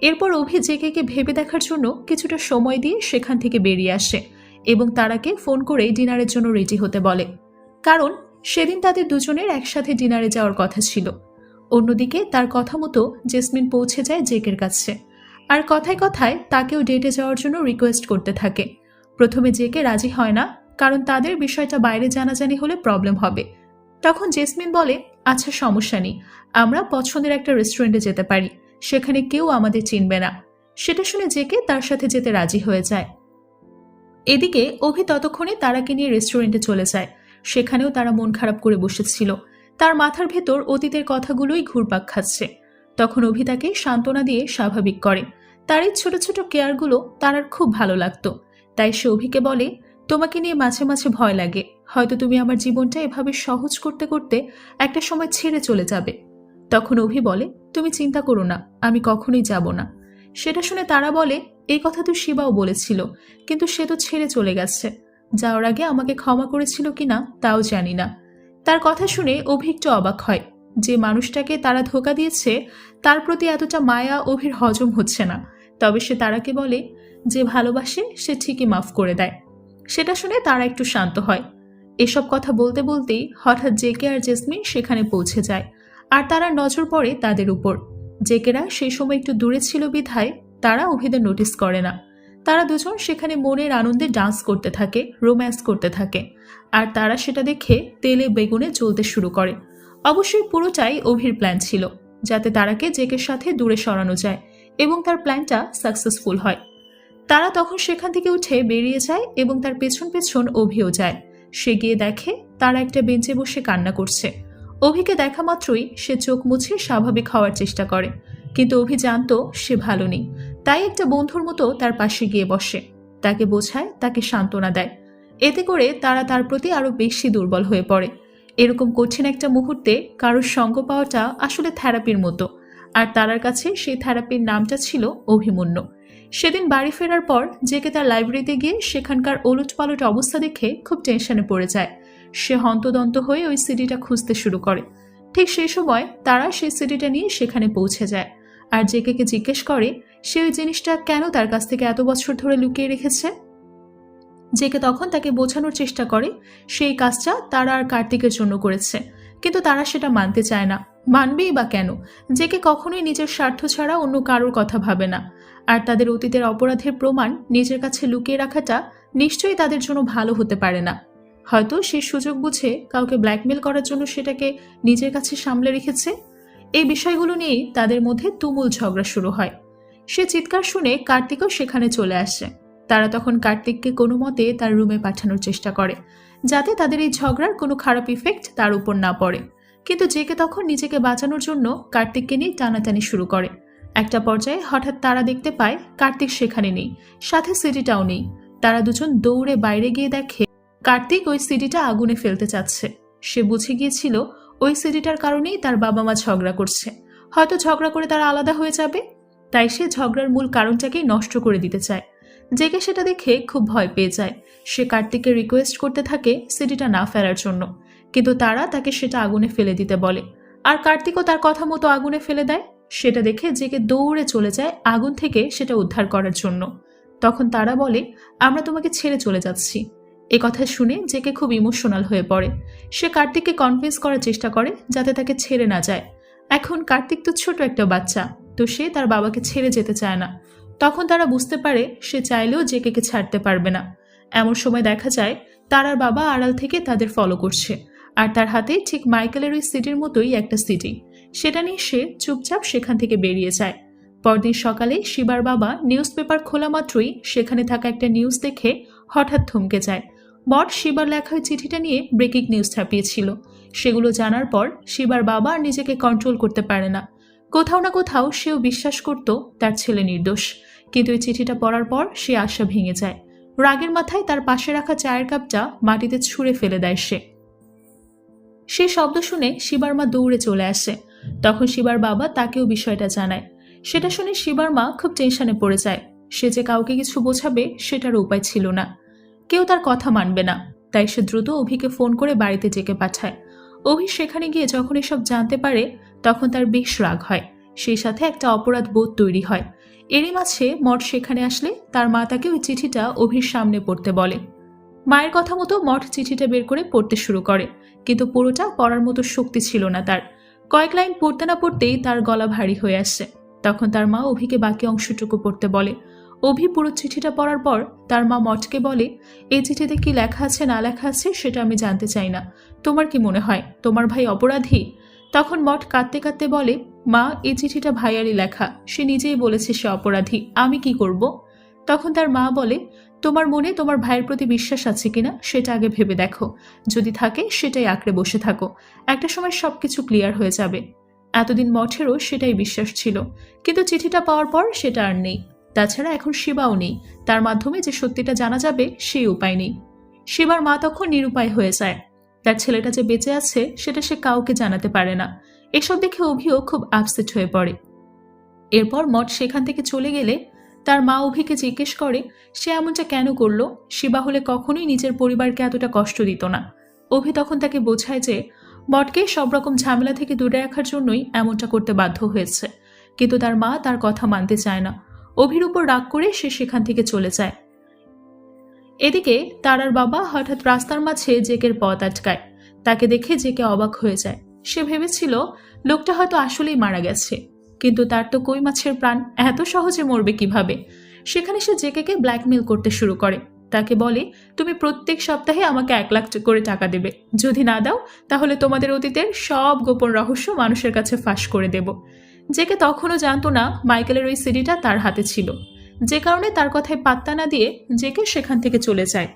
এরপর অভি জেকেকে ভেবে দেখার জন্য কিছুটা সময় দিয়ে সেখান থেকে বেরিয়ে আসে এবং তারাকে ফোন করে ডিনারের জন্য রেডি হতে বলে, কারণ সেদিন তাদের দুজনের একসাথে ডিনারে যাওয়ার কথা ছিল। অন্যদিকে তার কথা মতো জেসমিন পৌঁছে যায় জেকের কাছে, আর কথায় কথায় তাকেও ডেটে যাওয়ার জন্য রিকোয়েস্ট করতে থাকে। প্রথমে জেকে রাজি হয় না, কারণ তাদের বিষয়টা বাইরে জানাজানি হলে প্রবলেম হবে। তখন জেসমিন বলে, আচ্ছা সমস্যা নেই, আমরা পছন্দের একটা রেস্টুরেন্টে যেতে পারি, সেখানে কেউ আমাদের চিনবে না। সেটা শুনে জেকে তার সাথে যেতে রাজি হয়ে যায়। এদিকে অভি ততক্ষণে তারাকে নিয়ে রেস্টুরেন্টে চলে যায়। সেখানেও তারা মন খারাপ করে বসেছিল। তার মাথার ভেতর অতীতের কথাগুলোই ঘুরপাক খাচ্ছে। তখন অভি তাকে সান্ত্বনা দিয়ে স্বাভাবিক করে। তার এই ছোট ছোট কেয়ারগুলো তার খুব ভালো লাগতো। তাই সে অভিকে বলে, তোমাকে নিয়ে মাঝে মাঝে ভয় লাগে, হয়তো তুমি আমার জীবনটা এভাবে সহজ করতে করতে একটা সময় ছেড়ে চলে যাবে। তখন অভি বলে, তুমি চিন্তা করো না, আমি কখনোই যাব না। সেটা শুনে তারা বলে, এই কথা তো শিবাও বলেছিল, কিন্তু সে তো ছেড়ে চলে গেছে। যাওয়ার আগে আমাকে ক্ষমা করেছিল কিনা তাও জানি না। তার কথা শুনে অভি একটু অবাক হয়। যে মানুষটাকে তারা ধোঁকা দিয়েছে তার প্রতি এতটা মায়া অভির হজম হচ্ছে না। তবে সে তারাকে বলে, যে ভালোবাসে সে ঠিকই মাফ করে দেয়। সেটা শুনে তারা একটু শান্ত হয়। এসব কথা বলতে বলতেই হঠাৎ জেকে আর জেসমিন সেখানে পৌঁছে যায়। আর তারা নজর পড়ে তাদের উপর। জেকেরা সেই সময় একটু দূরে ছিল বিধায় তারা অভিদের নোটিস করে না। তারা দুজন সেখানে মনের আনন্দে ডান্স করতে থাকে, রোম্যান্স করতে থাকে। আর তারা সেটা দেখে তেলে বেগুনে জ্বলতে শুরু করে। অবশ্যই পুরোটাই অভির প্ল্যান ছিল, যাতে তারাকে জেকের সাথে দূরে সরানো যায় এবং তার প্ল্যানটা সাকসেসফুল হয়। তারা তখন সেখান থেকে উঠে বেরিয়ে যায় এবং তার পেছন পেছন অভিও যায়। সে গিয়ে দেখে তারা একটা বেঞ্চে বসে কান্না করছে। অভিকে দেখা মাত্রই সে চোখ মুছে স্বাভাবিক হওয়ার চেষ্টা করে, কিন্তু অভি জানতো সে ভালো নেই। তাই একটা বন্ধুর মতো তার পাশে গিয়ে বসে, তাকে বোঝায়, তাকে সান্ত্বনা দেয়। এতে করে তারা তার প্রতি আরো বেশি দুর্বল হয়ে পড়ে। এরকম কঠিন একটা মুহূর্তে কারোর সঙ্গ পাওয়াটা আসলে থেরাপির মতো। আর তারার কাছে সেই থেরাপির নামটা ছিল অভিমন্যু। সেদিন বাড়ি ফেরার পর জেকে তার লাইব্রেরিতে গিয়ে সেখানকার ওলটপালট অবস্থা দেখে খুব টেনশনে পড়ে যায়। সে হন্তদন্ত হয়ে ওই সিডিটা খুঁজতে শুরু করে। ঠিক সেই সময় তারা সেই সিডিটা নিয়ে সেখানে পৌঁছে যায়। আর জেকেকে জিজ্ঞেস করে সে ওই জিনিসটা কেন তার কাছ থেকে এত বছর ধরে লুকিয়ে রেখেছে। জেকে তখন তাকে বোঝানোর চেষ্টা করে সেই কাজটা তারা আর কার্তিকের জন্য করেছে, কিন্তু তারা সেটা মানতে চায় না। মানবেই বা কেন? জেকে কখনোই নিজের স্বার্থ ছাড়া অন্য কারোর কথা ভাবে না। আর তাদের অতীতের অপরাধের প্রমাণ নিজের কাছে লুকিয়ে রাখাটা নিশ্চয়ই তাদের জন্য ভালো হতে পারে না। হয়তো সেই সুযোগ বুঝে কাউকে ব্ল্যাকমেল করার জন্য সেটাকে নিজের কাছে সামলে রেখেছে। এই বিষয়গুলো নিয়েই তাদের মধ্যে তুমুল ঝগড়া শুরু হয়। সে চিৎকার শুনে কার্তিকও সেখানে চলে আসে। তারা তখন কার্তিককে কোনো মতে তার রুমে পাঠানোর চেষ্টা করে, যাতে তাদের এই ঝগড়ার কোনো খারাপ ইফেক্ট তার উপর না পড়ে। কিন্তু জেকে তখন নিজেকে বাঁচানোর জন্য কার্তিককে নিয়ে টানাটানি শুরু করে। একটা পর্যায়ে হঠাৎ তারা দেখতে পায় কার্তিক সেখানে নেই, সাথে সিডিটাও নেই। তারা দুজন দৌড়ে বাইরে গিয়ে দেখে কার্তিক ওই সিডিটা আগুনে ফেলতে চাচ্ছে। সে বুঝে গিয়েছিল ওই সিডিটার কারণেই তার বাবা মা ঝগড়া করছে, হয়তো ঝগড়া করে তারা আলাদা হয়ে যাবে। তাই সে ঝগড়ার মূল কারণটাকেই নষ্ট করে দিতে চায়। জেকে সেটা দেখে খুব ভয় পেয়ে যায়। সে কার্তিককে রিকোয়েস্ট করতে থাকে সিডিটা না ফেলার জন্য, কিন্তু তারা তাকে সেটা আগুনে ফেলে দিতে বলে। আর কার্তিকও তার কথা মতো আগুনে ফেলে দেয়। সেটা দেখে জেকে দৌড়ে চলে যায় আগুন থেকে সেটা উদ্ধার করার জন্য। তখন তারা বলে, আমরা তোমাকে ছেড়ে চলে যাচ্ছি। এ কথা শুনে জেকে খুব ইমোশনাল হয়ে পড়ে। সে কার্তিককে কনভিন্স করার চেষ্টা করে যাতে তাকে ছেড়ে না যায়। এখন কার্তিক তো ছোট একটা বাচ্চা, তো সে তার বাবাকে ছেড়ে যেতে চায় না। তখন তারা বুঝতে পারে সে চাইলেও জেকেকে ছাড়তে পারবে না। এমন সময় দেখা যায় তারার বাবা আড়াল থেকে তাদের ফলো করছে। আর তার হাতে ঠিক মাইকেলের ওই সিডির মতোই একটা সিডি। সেটা নিয়ে সে চুপচাপ সেখান থেকে বেরিয়ে যায়। পরদিন সকালে শিবার বাবা নিউজ পেপার খোলা মাত্রই সেখানে থাকা একটা নিউজ দেখে হঠাৎ থমকে যায়। বট শিবার লেখা ওই চিঠিটা নিয়ে ব্রেকিং নিউজ ছাপিয়েছিল। সেগুলো জানার পর শিবার বাবা আর নিজেকে কন্ট্রোল করতে পারে না। কোথাও না কোথাও সেও বিশ্বাস করত তার ছেলে নির্দোষ, কিন্তু এই চিঠিটা পড়ার পর সে আশা ভেঙে যায়। রাগের মাথায় তার পাশে রাখা চায়ের কাপটা মাটিতে ছুঁড়ে ফেলে দেয় সে। সেই শব্দ শুনে শিবার মা দৌড়ে চলে আসে। তখন শিবার বাবা তাকেও বিষয়টা জানায়। সেটা শুনে শিবার মা খুব টেনশনে পড়ে যায়। সে যে কাউকে কিছু বোঝাবে সেটার উপায় ছিল না, কেউ তার কথা মানবে না। তাই সে দ্রুত অভিকে ফোন করে বাড়িতে ডেকে পাঠায়। অভি সেখানে গিয়ে যখন এসব জানতে পারে তখন তার বেশ রাগ হয়। সেই সাথে একটা অপরাধ বোধ তৈরি হয়। এরই মাঝে মঠ সেখানে আসলে তার মা তাকে ওই চিঠিটা অভির সামনে পড়তে বলে। মায়ের কথা মতো মঠ চিঠিটা বের করে পড়তে শুরু করে, কিন্তু পুরোটা পড়ার মতো শক্তি ছিল না তার। কয়েক লাইন পড়তে না পড়তেই তার গলা ভারী হয়ে আসে। তখন তার মা অভিকে বাকি অংশটুকু পড়তে বলে। অভি পুরো চিঠিটা পড়ার পর তার মা মঠকে বলে, এই চিঠিতে কি লেখা আছে না লেখা আছে সেটা আমি জানতে চাই না, তোমার কি মনে হয় তোমার ভাই অপরাধী? তখন মঠ কাঁদতে কাঁদতে বলে, মা এই চিঠিটা ভাইয়ারই লেখা, সে নিজেই বলেছে সে অপরাধী, আমি কি করব? তখন তার মা বলে, তোমার মনে তোমার ভাইয়ের প্রতি বিশ্বাস আছে কিনা সেটা আগে ভেবে দেখো, যদি থাকে সেটাই আঁকড়ে বসে থাকো, একটা সময় সবকিছু ক্লিয়ার হয়ে যাবে। এতদিন মঠেরও সেটাই বিশ্বাস ছিল, কিন্তু চিঠিটা পাওয়ার পর সেটা আর নেই। তাছাড়া এখন শিবাও নেই, তার মাধ্যমে যে সত্যিটা জানা যাবে সেই উপায় নেই। শিবার মা তখন নিরুপায় হয়ে যায়, তার ছেলেটা যে বেঁচে আছে সেটা সে কাউকে জানাতে পারে না। এসব দেখে অভিও খুব আপসেট হয়ে পড়ে। এরপর মঠ সেখান থেকে চলে গেলে তার মা অভিকে জিজ্ঞেস করে সে এমনটা কেন করলো, শিবা হলে কখনোই নিজের পরিবারকে এতটা কষ্ট দিত না। অভি তখন তাকে বোঝায় যে মঠকে সব রকম ঝামেলা থেকে দূরে রাখার জন্যই এমনটা করতে বাধ্য হয়েছে, কিন্তু তার মা তার কথা মানতে চায় না। অভির উপর রাগ করে সে সেখান থেকে চলে যায়। এদিকে তারার বাবা হঠাৎ রাস্তার মাঝে জেকের পথ আটকায়, তাকে দেখে জেকে অবাক হয়ে যায়। সে ভেবেছিল লোকটা হয়তো আসলেই মারা গেছে, কিন্তু তার তো কই মাছের প্রাণ, এত সহজে মরবে কিভাবে? সেখানে সে জেকেকে ব্ল্যাকমেল করতে শুরু করে, তাকে বলে তুমি প্রত্যেক সপ্তাহে আমাকে 1 লাখ করে টাকা দেবে, যদি না দাও তাহলে তোমাদের অতীতের সব গোপন রহস্য মানুষের কাছে ফাঁস করে দেব। জেকে তখনও জানতো না মাইকেলের ওই সিডিটা তার হাতে ছিল, যে কারণে তার কথায় পাত্তা না দিয়ে জেকে সেখান থেকে চলে যায়।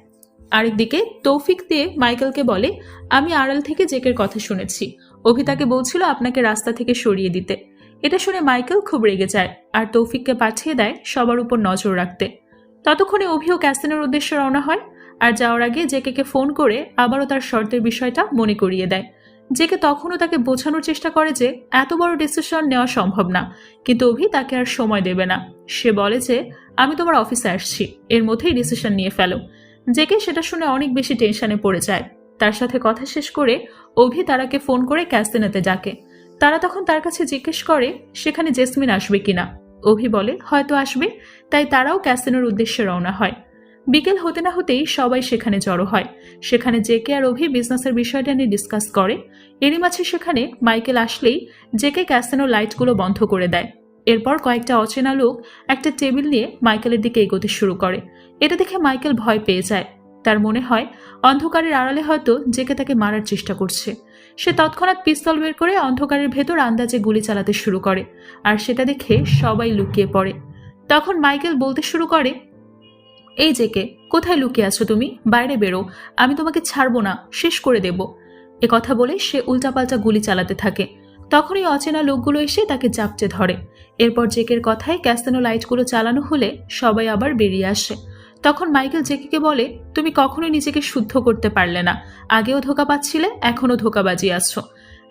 আরেকদিকে তৌফিক দিয়ে মাইকেলকে বলে, আমি আড়াল থেকে জেকের কথা শুনেছি, অভি তাকে বলছিল আপনাকে রাস্তা থেকে সরিয়ে দিতে। এটা শুনে মাইকেল খুব রেগে যায় আর তৌফিককে পাঠিয়ে দেয় সবার উপর নজর রাখতে। ততক্ষণে অভিও ক্যাসিনোর উদ্দেশ্যে রওনা হয়, আর যাওয়ার আগে জেকে ফোন করে আবারও তার শর্তের বিষয়টা মনে করিয়ে দেয়। জেকে তখনও তাকে বোঝানোর চেষ্টা করে যে এত বড় ডিসিশন নেওয়া সম্ভব না, কিন্তু অভি তাকে আর সময় দেবে না। সে বলে যে আমি তোমার অফিসে আসছি, এর মধ্যেই ডিসিশন নিয়ে ফেলো। জেকে সেটা শুনে অনেক বেশি টেনশনে পড়ে যায়। তার সাথে কথা শেষ করে অভি তারাকে ফোন করে ক্যাসিনোতে ডাকে। তারা তখন তার কাছে জিজ্ঞেস করে সেখানে জেসমিন আসবে কিনা। অভি বলে হয়তো আসবে, তাই তারাও ক্যাসিনোর উদ্দেশ্যে রওনা হয়। বিকেল হতে না হতেই সবাই সেখানে জড়ো হয়। সেখানে জেকে আর অভি বিজনেসের বিষয়টা নিয়ে ডিসকাস করে। এরই মাঝে সেখানে মাইকেল আসলেই জেকে ক্যাসিনোর লাইটগুলো বন্ধ করে দেয়। এরপর কয়েকটা অচেনা লোক একটা টেবিল নিয়ে মাইকেলের দিকে এগোতে শুরু করে। এটা দেখে মাইকেল ভয় পেয়ে যায়। তার মনে হয় অন্ধকারের আড়ালে হয়তো জেকে তাকে মারার চেষ্টা করছে। সে তৎক্ষণাৎ পিস্তল বের করে অন্ধকারের ভেতর আন্দাজে গুলি চালাতে শুরু করে, আর সেটা দেখে সবাই লুকিয়ে পড়ে। তখন মাইকেল বলতে শুরু করে, এই জেকে, কোথায় লুকিয়ে আছো তুমি? বাইরে বেরো, আমি তোমাকে ছাড়বো না, শেষ করে দেব। এ কথা বলে সে উল্টাপাল্টা গুলি চালাতে থাকে। তখনই অচেনা লোকগুলো এসে তাকে জাপটে ধরে। এরপর জেকের কথায় ক্যাসিনো লাইটগুলো চালানো হলে সবাই আবার বেরিয়ে আসে। তখন মাইকেল জেকেকে বলে, তুমি কখনোই নিজেকে শুদ্ধ করতে পারলে না, আগেও ধোকা পাচ্ছিলে, এখনও ধোকাবাজি আছো,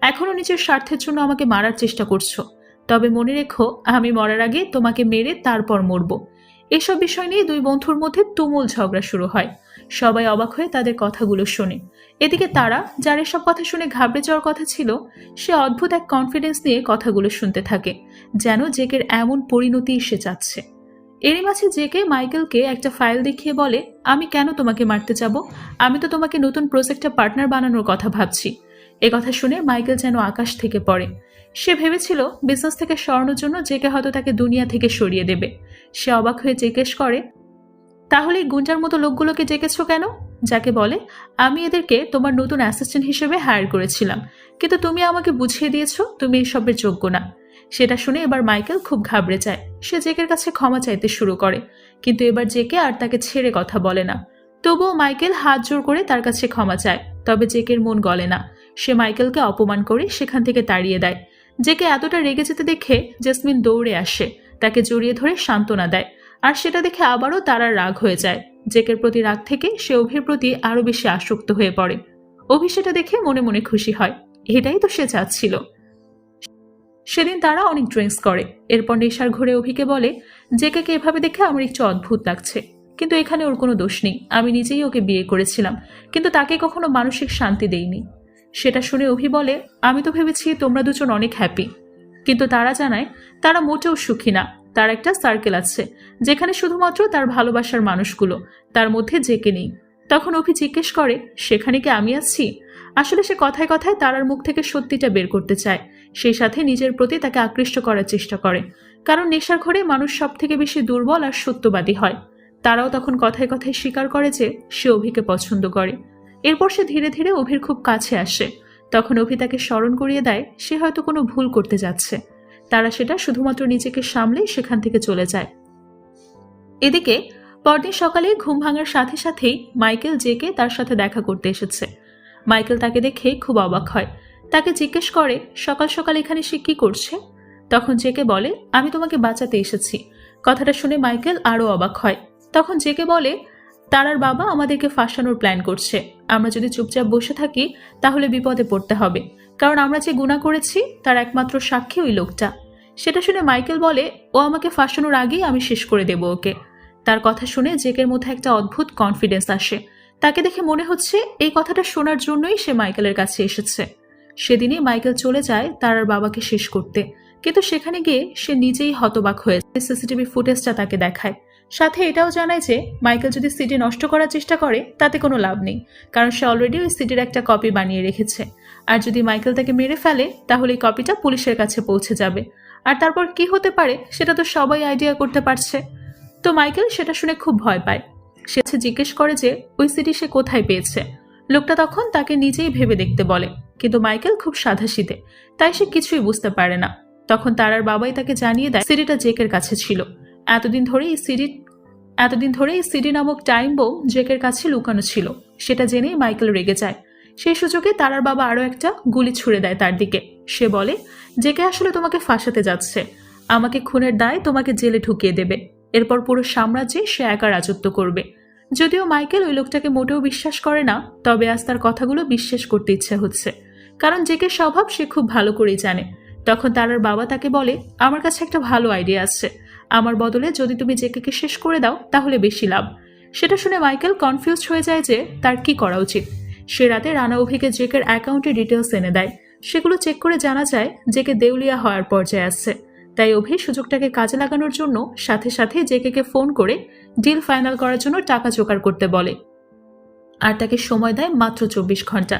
এখনও নিজের স্বার্থের জন্য আমাকে মারার চেষ্টা করছো। তবে মনে রেখো, আমি মরার আগে তোমাকে মেরে তারপর মরবো। এসব বিষয় নিয়ে দুই বন্ধুর মধ্যে তুমুল ঝগড়া শুরু হয়। সবাই অবাক হয়ে তাদের কথাগুলো শোনে। এদিকে তারা, যার এসব কথা শুনে ঘাবড়ে যাওয়ার কথা ছিল, সে অদ্ভুত এক কনফিডেন্স নিয়ে কথাগুলো শুনতে থাকে, যেন জেকের এমন পরিণতি সে চাচ্ছে। এরই মাঝে জেকে মাইকেলকে একটা ফাইল দেখিয়ে বলে, আমি কেন তোমাকে মারতে যাব? আমি তো তোমাকে নতুন প্রজেক্টে পার্টনার বানানোর কথা ভাবছি। এ কথা শুনে মাইকেল যেন আকাশ থেকে পড়ে। সে ভেবেছিল বিজনেস থেকে সরানোর জন্য জেকে হয়তো তাকে দুনিয়া থেকে সরিয়ে দেবে। সে অবাক হয়ে জিজ্ঞেস করে, তাহলে এই গুন্ডার মতো লোকগুলোকে ডেকেছো কেন? যাকে বলে, আমি এদেরকে তোমার নতুন অ্যাসিস্ট্যান্ট হিসেবে হায়ার করেছিলাম, কিন্তু তুমি আমাকে বুঝিয়ে দিয়েছো তুমি এসবের যোগ্য না। সেটা শুনে এবার মাইকেল খুব ঘাবড়ে যায়। সে জেকের কাছে ক্ষমা চাইতে শুরু করে, কিন্তু এবার জেকে আর তাকে ছেড়ে কথা বলে না। তবুও মাইকেল হাত জোর করে তার কাছে ক্ষমা চায়, তবে জেকের মন গলে না। সে মাইকেলকে অপমান করে সেখান থেকে তাড়িয়ে দেয়। জেকে এতটা রেগে যেতে দেখে জেসমিন দৌড়ে আসে, তাকে জড়িয়ে ধরে সান্ত্বনা দেয়, আর সেটা দেখে আবারও তারার রাগ হয়ে যায়। জেকের প্রতি রাগ থেকে সে অভির প্রতি আরো বেশি আসক্ত হয়ে পড়ে। অভি সেটা দেখে মনে মনে খুশি হয়, এটাই তো সে চাচ্ছিল। সেদিন তারা অনেক ড্রিঙ্কস করে। এরপর নেশার ঘরে অভিকে বলে, জেকে এভাবে দেখে আমার একটু অদ্ভুত লাগছে, কিন্তু এখানে ওর কোনো দোষ নেই, আমি নিজেই ওকে বিয়ে করেছিলাম, কিন্তু তাকে কখনো মানসিক শান্তি দেইনি। সেটা শুনে অভি বলে, আমি তো ভেবেছি তোমরা দুজন অনেক হ্যাপি, কিন্তু তারা জানায় তারা মোটেও সুখী না। তার একটা সার্কেল আছে যেখানে শুধুমাত্র তার ভালোবাসার মানুষগুলো, তার মধ্যে জেকে নেই। তখন অভি জিজ্ঞেস করে, সেখানে কি আমি আছি? আসলে সে কথায় কথায় তারার মুখ থেকে সত্যিটা বের করতে চায়, সেই সাথে নিজের প্রতি তাকে আকৃষ্ট করার চেষ্টা করে। কারণ নেশার ঘরে মানুষ সব থেকে বেশি দুর্বল আর সত্যবাদী হয়। তারাও তখন কথায় কথায় স্বীকার করে যে সে অভিকে পছন্দ করে। এরপর সে ধীরে ধীরে অভির খুব কাছে আসে। তখন অভি তাকে স্মরণ করিয়ে দেয় সে হয়তো কোনো ভুল করতে যাচ্ছে। তারা সেটা শুধুমাত্র নিজেকে সামলে সেখান থেকে চলে যায়। এদিকে পরদিন সকালে ঘুম ভাঙার সাথে সাথেই মাইকেল জেকে তার সাথে দেখা করতে এসেছে। মাইকেল তাকে দেখে খুব অবাক হয়। তাকে জিজ্ঞেস করে সকাল সকাল এখানে সে কি করছে। তখন জেকে বলে আমি তোমাকে বাঁচাতে এসেছি। কথাটা শুনে মাইকেল আরো অবাক হয়। তখন জেকে বলে তারার বাবা আমাদেরকে ফাঁসানোর প্ল্যান করছে। আমরা যদি চুপচাপ বসে থাকি তাহলে বিপদে পড়তে হবে, কারণ আমরা যে গুনাহ করেছি তার একমাত্র সাক্ষী ওই লোকটা। সেটা শুনে মাইকেল বলে ও আমাকে ফাঁসানোর আগেই আমি শেষ করে দেব ওকে। তার কথা শুনে জেকের মধ্যে একটা অদ্ভুত কনফিডেন্স আসে। তাকে দেখে মনে হচ্ছে এই কথাটা শোনার জন্যই সে মাইকেলের কাছে এসেছে। সেদিনই মাইকেল চলে যায় তারার বাবাকে শেষ করতে, কিন্তু সেখানে গিয়ে সে নিজেই হতবাক হয়ে সিসিটিভি ফুটেজটা তাকে দেখায়। সাথে এটাও জানায় যে মাইকেল যদি সিডি নষ্ট করার চেষ্টা করে তাতে কোনো লাভ নেই, কারণ সে অলরেডি ওই সিডির একটা কপি বানিয়ে রেখেছে। আর যদি মাইকেল তাকে মেরে ফেলে তাহলে এই কপিটা পুলিশের কাছে পৌঁছে যাবে। আর তারপর কি হতে পারে সেটা তো সবাই আইডিয়া করতে পারছে। তো মাইকেল সেটা শুনে খুব ভয় পায়। সে জিজ্ঞেস করে যে ওই সিডি সে কোথায় পেয়েছে। লোকটা তখন তাকে নিজেই ভেবে দেখতে বলে, কিন্তু মাইকেল খুব সাধাসিধে, তাই সে কিছুই বুঝতে পারে না। তখন তারার বাবাই তাকে জানিয়ে দেয় সিডিটা জেকের কাছে ছিল। এতদিন ধরে এই সিডি নামক টাইম বোম জেকের কাছে লুকানো ছিল। সেটা জেনেই মাইকেল রেগে যায়। সেই সুযোগে তারার বাবা আরো একটা গুলি ছুড়ে দেয় তার দিকে। সে বলে জেকে আসলে তোমাকে ফাঁসাতে যাচ্ছে, আমাকে খুনের দায় তোমাকে জেলে ঢুকিয়ে দেবে। এরপর পুরো সাম্রাজ্যে সে একা রাজত্ব করবে। যদিও মাইকেল ওই লোকটাকে মোটেও বিশ্বাস করে না, তবে আজ তার কথাগুলো বিশ্বাস করতে ইচ্ছে হচ্ছে, কারণ জেকের স্বভাব সে খুব ভালো করেই জানে। তখন তারার বাবা তাকে বলে আমার কাছে একটা ভালো আইডিয়া আছে, আমার বদলে যদি তুমি জেকেকে শেষ করে দাও তাহলে বেশি লাভ। সেটা শুনে মাইকেল কনফিউজ হয়ে যায় যে তার কি করা উচিত। সে রাতে রানা অভিকে জেকের অ্যাকাউন্টের ডিটেলস এনে দেয়। সেগুলো চেক করে জানা যায় জেকে দেউলিয়া হওয়ার পর্যায়ে আসছে। তাই অভি সুযোগটাকে কাজে লাগানোর জন্য সাথে সাথে জেকেকে ফোন করে ডিল ফাইনাল করার জন্য টাকা জোগাড় করতে বলে, আর তাকে সময় দেয় মাত্র 24 ঘন্টা।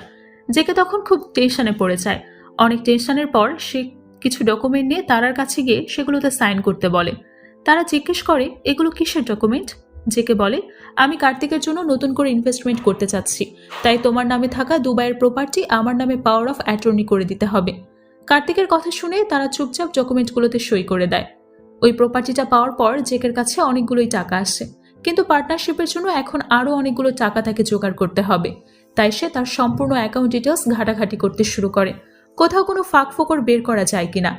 জেকে তখন খুব টেনশনে পড়ে যায়। অনেক টেনশনের পর সে কিছু ডকুমেন্ট নিয়ে তারার কাছে গিয়ে সেগুলোতে সাইন করতে বলে। তারা জিজ্ঞেস করে এগুলো কিসের ডকুমেন্ট। জেকে বলে আমি কার্তিকের জন্য নতুন করে ইনভেস্টমেন্ট করতে চাচ্ছি, তাই তোমার নামে থাকা দুবাইয়ের প্রপার্টি আমার নামে পাওয়ার অফ অ্যাটর্নি করে দিতে হবে। কার্তিকের কথা শুনে তারা চুপচাপ ডকুমেন্টগুলোতে সই করে দেয়। ওই প্রপার্টিটা পাওয়ার পর জেকের কাছে অনেকগুলোই টাকা আসে, কিন্তু পার্টনারশিপের জন্য এখন আরও অনেকগুলো টাকা তাকে জোগাড় করতে হবে। তাই সে তার সম্পূর্ণ অ্যাকাউন্ট ডিটেলস ঘাটাঘাটি করতে শুরু করে, কোথাও কোনো ফাঁক ফোকর বের করা যায় কিনা,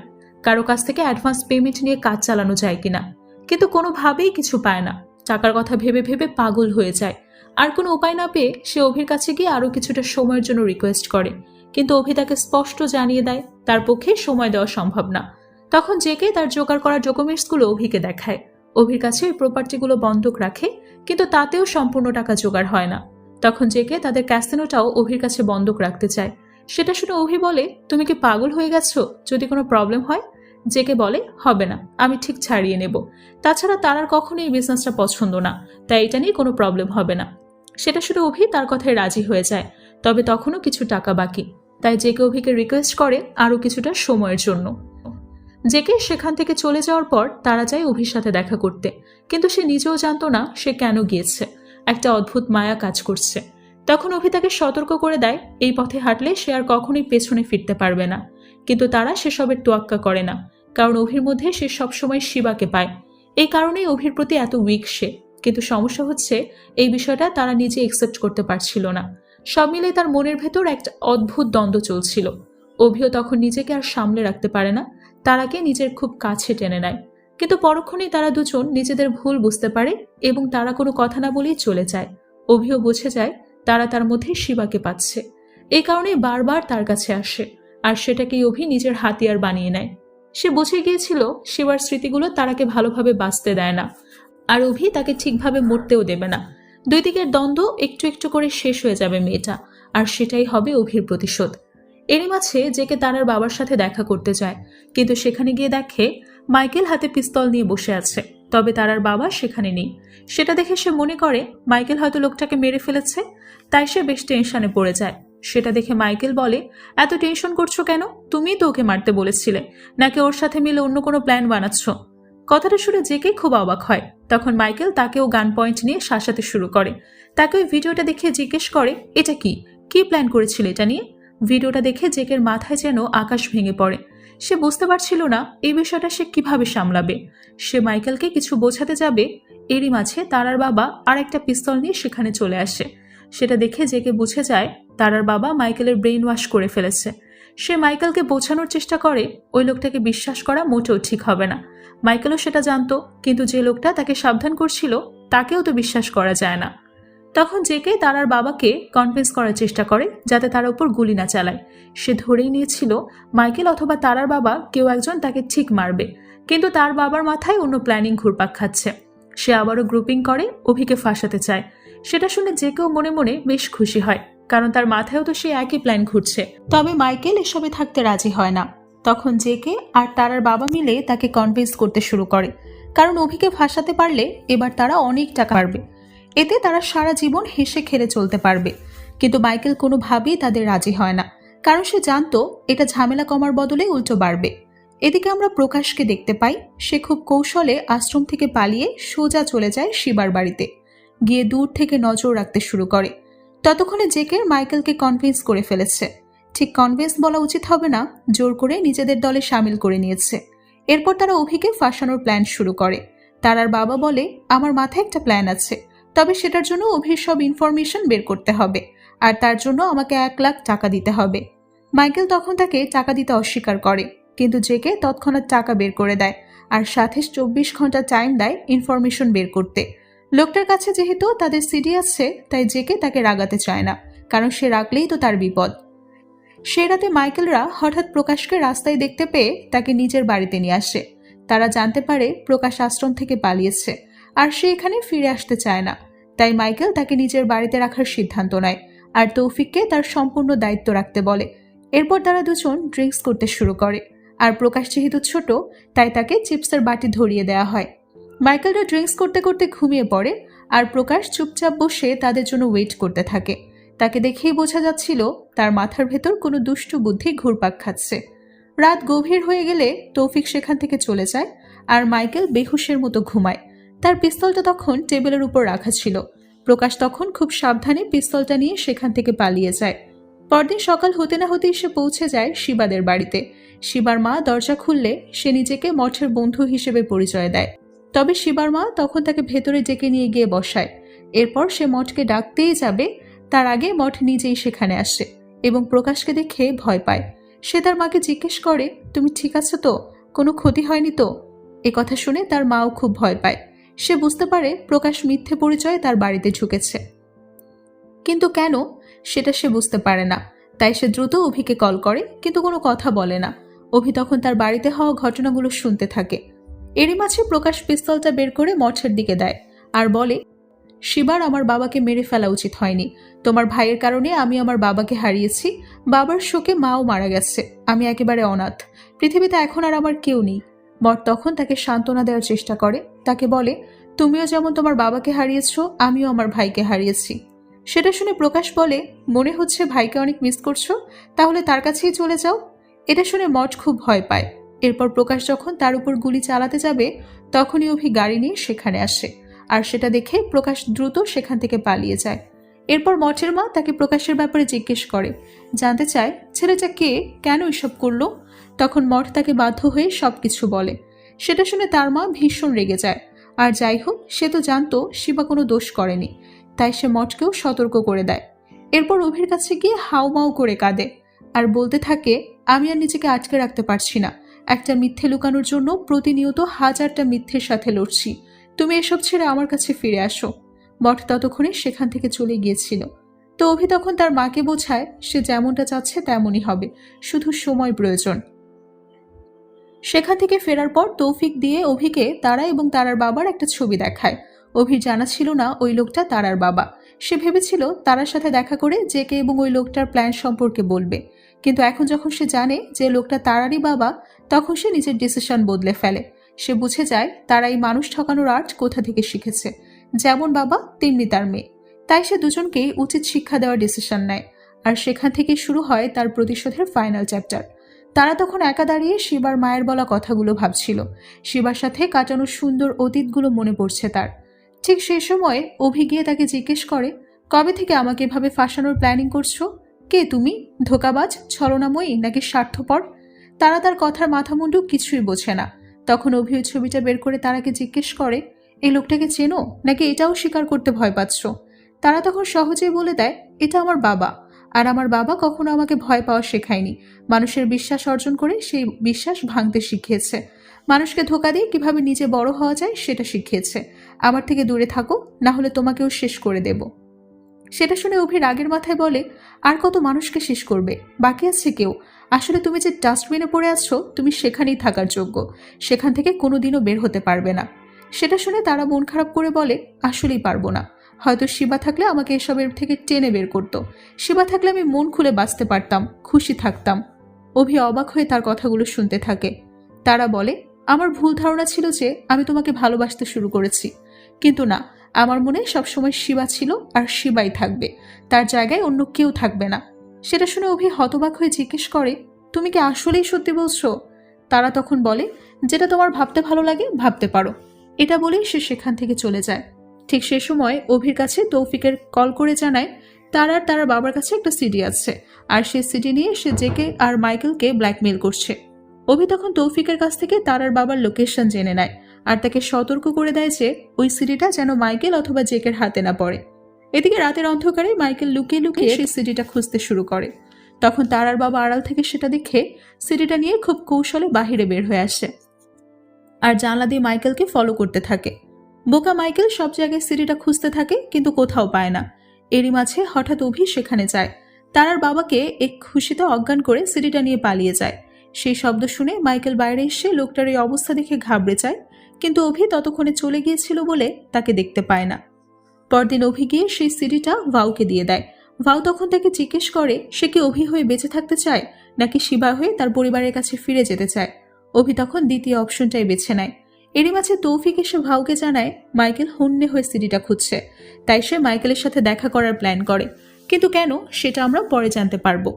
কারো কাছ থেকে অ্যাডভান্স পেমেন্ট নিয়ে কাজ চালানো যায় কিনা। কিন্তু কোনোভাবেই কিছু পায় না। টাকার কথা ভেবে ভেবে পাগল হয়ে যায়। আর কোনো উপায় না পেয়ে সে অভির কাছে গিয়ে আরও কিছুটা সময়ের জন্য রিকোয়েস্ট করে, কিন্তু অভি তাকে স্পষ্ট জানিয়ে দেয় তার পক্ষে সময় দেওয়া সম্ভব না। তখন জেকে তার জোগাড় করা ডকুমেন্টসগুলো অভিকে দেখায়। অভির কাছে ওই প্রপার্টিগুলো বন্ধক রাখে, কিন্তু তাতেও সম্পূর্ণ টাকা জোগাড় হয় না। তখন জেকে তাদের ক্যাসিনোটাও অভির কাছে বন্ধক রাখতে চায়। সেটা শুনে অভি বলে তুমি কি পাগল হয়ে গেছো, যদি কোনো প্রবলেম হয়। জেকে বলে হবে না, আমি ঠিক ছাড়িয়ে নেব। তাছাড়া তারার কখনোই এই বিজনেসটা পছন্দ না, তাই এটা নিয়ে কোনো প্রবলেম হবে না। সেটা শুনে অভি তার কথায় রাজি হয়ে যায়, তবে তখনও কিছু টাকা বাকি। তাই জেকে অভিকে রিকোয়েস্ট করে আরও কিছুটা সময়ের জন্য। জেকে সেখান থেকে চলে যাওয়ার পর তারা যায় অভির সাথে দেখা করতে, কিন্তু সে নিজেও জানতো না সে কেন গিয়েছে। একটা অদ্ভুত মায়া কাজ করছে। তখন অভি তাকে সতর্ক করে দেয় এই পথে হাঁটলে সে আর কখনোই পেছনে ফিরতে পারবে না। কিন্তু তারা সেসবের তোয়াক্কা করে না, কারণ অভির মধ্যে সে সবসময় শিবাকে পায়। এই কারণেই অভির প্রতি এত উইক সে। কিন্তু সমস্যা হচ্ছে এই বিষয়টা তারা নিজে একসেপ্ট করতে পারছিল না। সব মিলে তার মনের ভেতর একটা অদ্ভুত দ্বন্দ্ব চলছিল। অভিও তখন নিজেকে আর সামলে রাখতে পারে না, তারাকে নিজের খুব কাছে টেনে নেয়। কিন্তু পরক্ষণেই তারা দুজন নিজেদের ভুল বুঝতে পারে এবং তারা কোনো কথা না বলেই চলে যায়। অভিও বুঝে যায় তারা তার মধ্যে শিবাকে পাচ্ছে। এই কারণেই বারবার তার কাছে আসে, আর সেটাকেই অভি নিজের হাতিয়ার বানিয়ে নেয়। সে বুঝে গিয়েছিল শিবার স্মৃতিগুলো তারাকে ভালোভাবে বাঁচতে দেয় না, আর অভি তাকে ঠিকভাবে মরতেও দেবে না। দুই দিকের দ্বন্দ্ব একটু একটু করে শেষ হয়ে যাবে মেয়েটা, আর সেটাই হবে অভির প্রতিশোধ। এরই মাঝে জেকে তারার বাবার সাথে দেখা করতে যায়, কিন্তু সেখানে গিয়ে দেখে মাইকেল হাতে পিস্তল নিয়ে বসে আছে, তবে তারার বাবা সেখানে নেই। সেটা দেখে সে মনে করে মাইকেল হয়তো লোকটাকে মেরে ফেলেছে, তাই সে বেশ টেনশনে পড়ে যায়। সেটা দেখে মাইকেল বলে এত টেনশন করছো কেন, তুমিই তো ওকে মারতে বলেছিলে, নাকি ওর সাথে মিলে অন্য কোনো প্ল্যান বানাচ্ছ। কথাটা শুনে জেকে খুব অবাক হয়। তখন মাইকেল তাকেও গান পয়েন্ট নিয়ে শাসাতে শুরু করে। তাকে ওই ভিডিওটা দেখে জিজ্ঞেস করে, এটা কি প্ল্যান করেছিল এটা নিয়ে? ভিডিওটা দেখে জেকের মাথায় যেন আকাশ ভেঙে পড়ে। সে বুঝতে পারছিল না এই বিষয়টা সে কিভাবে সামলাবে। সে মাইকেলকে কিছু বোঝাতে যাবে, এরই মাঝে তারার বাবা আর একটা পিস্তল নিয়ে সেখানে চলে আসে। সেটা দেখে জেকে বুঝে যায় তারার বাবা মাইকেলের ব্রেইন ওয়াশ করে ফেলেছে। সে মাইকেলকে বোঝানোর চেষ্টা করে ওই লোকটাকে বিশ্বাস করা মোটেও ঠিক হবে না। মাইকেলও সেটা জানতো, কিন্তু যে লোকটা তাকে সাবধান করছিল তাকেও তো বিশ্বাস করা যায় না। তখন জেকে তারার বাবাকে কনভিন্স করার চেষ্টা করে যাতে তার উপর গুলি না চালায়। সে ধরেই নিয়েছিল মাইকেল অথবা তারার বাবা কেউ একজন তাকে ঠিক মারবে, কিন্তু তার বাবার মাথায় অন্য প্ল্যানিং ঘুরপাক খাচ্ছে। সে আবারও গ্রুপিং করে অভিকে ফাঁসাতে চায়। সেটা শুনে জেকেও মনে মনে বেশ খুশি হয়, কারণ তার মাথায়ও তো সেই একই প্ল্যান ঘুরছে। তবে মাইকেল এসবে থাকতে রাজি হয় না। তখন জেকে আর তারার বাবা মিলে তাকে কনভিন্স করতে শুরু করে, কারণ অভিকে ফাঁসাতে পারলে এবার তারা অনেক টাকা পারবে। এতে তারা সারা জীবন হেসে খেলে চলতে পারবে। কিন্তু মাইকেল কোনোভাবেই তাদের রাজি হয় না, কারণ সে জানতো এটা ঝামেলা কমার বদলে উল্টো বাড়বে। এদিকে আমরা প্রকাশকে দেখতে পাই, সে খুব কৌশলে আশ্রম থেকে পালিয়ে সোজা চলে যায় শিবার বাড়িতে। গিয়ে দূর থেকে নজর রাখতে শুরু করে। ততক্ষণে জেকের মাইকেলকে কনভিন্স করে ফেলেছে। ঠিক কনভিন্স বলা উচিত হবে না, জোর করে নিজেদের দলে সামিল করে নিয়েছে। এরপর তারা অভিকে ফাঁসানোর প্ল্যান শুরু করে। তারার বাবা বলে, আমার মাথায় একটা প্ল্যান আছে, তবে সেটার জন্য অভির সব ইনফরমেশন বের করতে হবে, আর তার জন্য আমাকে 1 লাখ টাকা দিতে হবে। মাইকেল তখন তাকে টাকা দিতে অস্বীকার করে, কিন্তু জেকে তৎক্ষণাৎ টাকা বের করে দেয় আর সাথে 24 ঘন্টা টাইম দেয় ইনফরমেশন বের করতে। লোকটার কাছে যেহেতু তাদের সিডি আছে, তাই জেকে তাকে রাগাতে চায় না, কারণ সে রাগলেই তো তার বিপদ। সে রাতে মাইকেলরা হঠাৎ প্রকাশকে রাস্তায় দেখতে পেয়ে তাকে নিজের বাড়িতে নিয়ে আসে। তারা জানতে পারে প্রকাশ আশ্রম থেকে পালিয়েছে, আর সে এখানে ফিরে আসতে চায় না। তাই মাইকেল তাকে নিজের বাড়িতে রাখার সিদ্ধান্ত নেয় আর তৌফিককে তার সম্পূর্ণ দায়িত্ব রাখতে বলে। এরপর তারা দুজন ড্রিঙ্কস করতে শুরু করে, আর প্রকাশ যেহেতু ছোট, তাই তাকে চিপসের বাটি ধরিয়ে দেওয়া হয়। মাইকেলরা ড্রিঙ্কস করতে করতে ঘুমিয়ে পড়ে, আর প্রকাশ চুপচাপ বসে তাদের জন্য ওয়েট করতে থাকে। তাকে দেখেই বোঝা যাচ্ছিল তার মাথার ভেতর কোনো দুষ্টু বুদ্ধি ঘুরপাক খাচ্ছে। রাত গভীর হয়ে গেলে তৌফিক সেখান থেকে চলে যায়, আর মাইকেল বেহুশের মতো ঘুমায়। তার পিস্তলটা তখন টেবিলের উপর রাখা ছিল। প্রকাশ তখন খুব সাবধানে পিস্তলটা নিয়ে সেখান থেকে পালিয়ে যায়। পরদিন সকাল হতে না হতেই সে পৌঁছে যায় শিবাদের বাড়িতে। শিবার মা দরজা খুললে সে নিজেকে মঠের বন্ধু হিসেবে পরিচয় দেয়। তবে শিবার মা তখন তাকে ভেতরে ডেকে নিয়ে গিয়ে বসায়। এরপর সে মঠকে ডাকতেই যাবে, তার আগে মঠ নিজেই সেখানে আসে এবং প্রকাশকে দেখে ভয় পায়। সে তার মাকে জিজ্ঞেস করে, তুমি ঠিক আছো তো? কোনো ক্ষতি হয়নি তো? এ কথা শুনে তার মাও খুব ভয় পায়। সে বুঝতে পারে প্রকাশ মিথ্যে পরিচয়ে তার বাড়িতে ঢুকেছে, কিন্তু কেন সেটা সে বুঝতে পারে না। তাই সে দ্রুত অভিকে কল করে, কিন্তু কোনো কথা বলে না। অভি তখন তার বাড়িতে হওয়া ঘটনাগুলো শুনতে থাকে। এরই মাঝে প্রকাশ পিস্তলটা বের করে মঠের দিকে দেয় আর বলে, শিবার আমার বাবাকে মেরে ফেলা উচিত হয়নি। তোমার ভাইয়ের কারণে আমি আমার বাবাকে হারিয়েছি। বাবার শোকে মাও মারা গেছে। আমি একেবারে অনাথ। পৃথিবীতে এখন আর আমার কেউ নেই। মঠ তখন তাকে সান্ত্বনা দেওয়ার চেষ্টা করে। তাকে বলে, তুমিও যেমন তোমার বাবাকে হারিয়েছ, আমিও আমার ভাইকে হারিয়েছি। সেটা শুনে প্রকাশ বলে, মনে হচ্ছে ভাইকে অনেক মিস করছো, তাহলে তার কাছেই চলে যাও। এটা শুনে মঠ খুব ভয় পায়। এরপর প্রকাশ যখন তার উপর গুলি চালাতে যাবে, তখনই অভি গাড়ি নিয়ে সেখানে আসে, আর সেটা দেখে প্রকাশ দ্রুত সেখান থেকে পালিয়ে যায়। এরপর মঠের মা তাকে প্রকাশের ব্যাপারে জিজ্ঞেস করে, জানতে চায় ছেলেটা কে, কেন এসব করলো। তখন মঠ তাকে বাধ্য হয়ে সবকিছু বলে। সেটা শুনে তার মা ভীষণ রেগে যায়। আর যাই হোক, সে তো জানতো শিবা কোনো দোষ করেনি, তাই সে মঠকেও সতর্ক করে দেয়। এরপর অভির কাছে গিয়ে হাউমাউ করে কাঁদে আর বলতে থাকে, আমি আর নিজেকে আটকে রাখতে পারছি না। একটা মিথ্যে লুকানোর জন্য প্রতিনিয়ত হাজারটা মিথ্যের সাথে লড়ছি। তুমি এসব ছেড়ে আমার কাছে ফিরে আসো। মঠ ততক্ষণে সেখান থেকে চলে গিয়েছিল। তো অভি তখন তার মাকে বোঝায়, সে যেমনটা চাচ্ছে তেমনই হবে, শুধু সময় প্রয়োজন। সেখান থেকে ফেরার পর তৌফিক দিয়ে অভিকে তারা এবং তারার বাবার একটা ছবি দেখায়। অভির জানা ছিল না ওই লোকটা তারার বাবা। সে ভেবেছিল তারার সাথে দেখা করে জেকে এবং ওই লোকটার প্ল্যান সম্পর্কে বলবে, কিন্তু এখন যখন সে জানে যে লোকটা তারারই বাবা, তখন সে নিজের ডিসিশন বদলে ফেলে। সে বুঝে যায় তারা এই মানুষ ঠকানোর আর্ট কোথা থেকে শিখেছে। যেমন বাবা তেমনি তার মেয়ে। তাই সে দুজনকেই উচিত শিক্ষা দেওয়ার ডিসিশন নেয়, আর সেখান থেকে শুরু হয় তার প্রতিশোধের ফাইনাল চ্যাপ্টার। তারা তখন একা দাঁড়িয়ে শিবার মায়ের বলা কথাগুলো ভাবছিল। শিবার সাথে কাটানো সুন্দর অতীতগুলো মনে পড়ছে তার। ঠিক সেই সময় অভি গিয়ে তাকে জিজ্ঞেস করে, কবে থেকে আমাকে এভাবে ফাঁসানোর প্ল্যানিং করছো? কে তুমি? ধোঁকাবাজ, ছলনাময়ী নাকি স্বার্থপর? তারা তার কথার মাথামুন্ডু কিছুই বোঝে না। তখন অভি ওই ছবিটা বের করে তারাকে জিজ্ঞেস করে, এই লোকটাকে চেনো নাকি এটাও স্বীকার করতে ভয় পাচ্ছ? তারা তখন সহজেই বলে দেয়, এটা আমার বাবা। আর আমার বাবা কখনো আমাকে ভয় পাওয়া শেখায়নি। মানুষের বিশ্বাস অর্জন করে সেই বিশ্বাস ভাঙতে শিখিয়েছে। মানুষকে ধোঁকা দিয়ে কিভাবে নিজে বড় হওয়া যায় সেটা শিখিয়েছে। আমার থেকে দূরে থাকো, না হলে তোমাকেও শেষ করে দেব। সেটা শুনে অভি রাগের মাথায় বলে, আর কত মানুষকে শেষ করবে? বাকি আছে কেউ? আসলে তুমি যে ডাস্টবিনে পড়ে আছো, তুমি সেখানেই থাকার যোগ্য। সেখান থেকে কোনোদিনও বের হতে পারবে না। সেটা শুনে তারা মন খারাপ করে বলে, আসলেই পারবো না। হয়তো শিবা থাকলে আমাকে এসবের থেকে টেনে বের করতো। শিবা থাকলে আমি মন খুলে বাঁচতে পারতাম, খুশি থাকতাম। অভি অবাক হয়ে তার কথাগুলো শুনতে থাকে। তারা বলে, আমার ভুল ধারণা ছিল যে আমি তোমাকে ভালোবাসতে শুরু করেছি, কিন্তু না, আমার মনে সবসময় শিবা ছিল আর শিবাই থাকবে। তার জায়গায় অন্য কেউ থাকবে না। সেটা শুনে অভি হতবাক হয়ে জিজ্ঞেস করে, তুমি কি আসলেই সত্যি বলছো? তারা তখন বলে, যেটা তোমার ভাবতে ভালো লাগে ভাবতে পারো। এটা বলেই সে সেখান থেকে চলে যায়। ঠিক সে সময় অভির কাছে তৌফিকের কল করে জানায়, তার বাবার কাছে একটা সিডি আছে, আর সেই সিডি নিয়ে সে জেকে আর মাইকেলকে ব্ল্যাকমেইল করছে। অভি তখন তৌফিকের কাছ থেকে তারার বাবার লোকেশন জেনে নেয় আর তাকে সতর্ক করে দেয় যে ওই সিডিটা যেন মাইকেল অথবা জেকের হাতে না পড়ে। এদিকে রাতের অন্ধকারে মাইকেল লুকিয়ে লুকিয়ে সেই সিডিটা খুঁজতে শুরু করে। তখন তারার বাবা আড়াল থেকে সেটা দেখে সিডিটা নিয়ে খুব কৌশলে বাহিরে বের হয়ে আসে আর জানলা দিয়ে মাইকেলকে ফলো করতে থাকে। বোকা মাইকেল সব জায়গায় সিডিটা খুঁজতে থাকে, কিন্তু কোথাও পায় না। এরই মাঝে হঠাৎ অভি সেখানে যায়। তারার বাবাকে এক খুশিতে অজ্ঞান করে সিডিটা নিয়ে পালিয়ে যায়। সেই শব্দ শুনে মাইকেল বাইরে এসে লোকটার এই অবস্থা দেখে ঘাবড়ে যায়, কিন্তু অভি ততক্ষণে চলে গিয়েছিল বলে তাকে দেখতে পায় না। পরদিন অভি গিয়ে সেই সিডিটা ভাউকে দিয়ে দেয়। ভাউ তখন তাকে জিজ্ঞেস করে, সে কি অভি হয়ে বেঁচে থাকতে চায় নাকি শিবা হয়ে তার পরিবারের কাছে ফিরে যেতে চায়। অভি তখন দ্বিতীয় অপশনটাই বেছে নেয়। এরই মাঝে তৌফিক এসে ভাউকে জানায় মাইকেল হন্যে হয়ে সিডিটা খুঁজছে, তাই সে মাইকেলের সাথে দেখা করার প্ল্যান করে। কিন্তু কেন, সেটা আমরা পরে জানতে পারবো।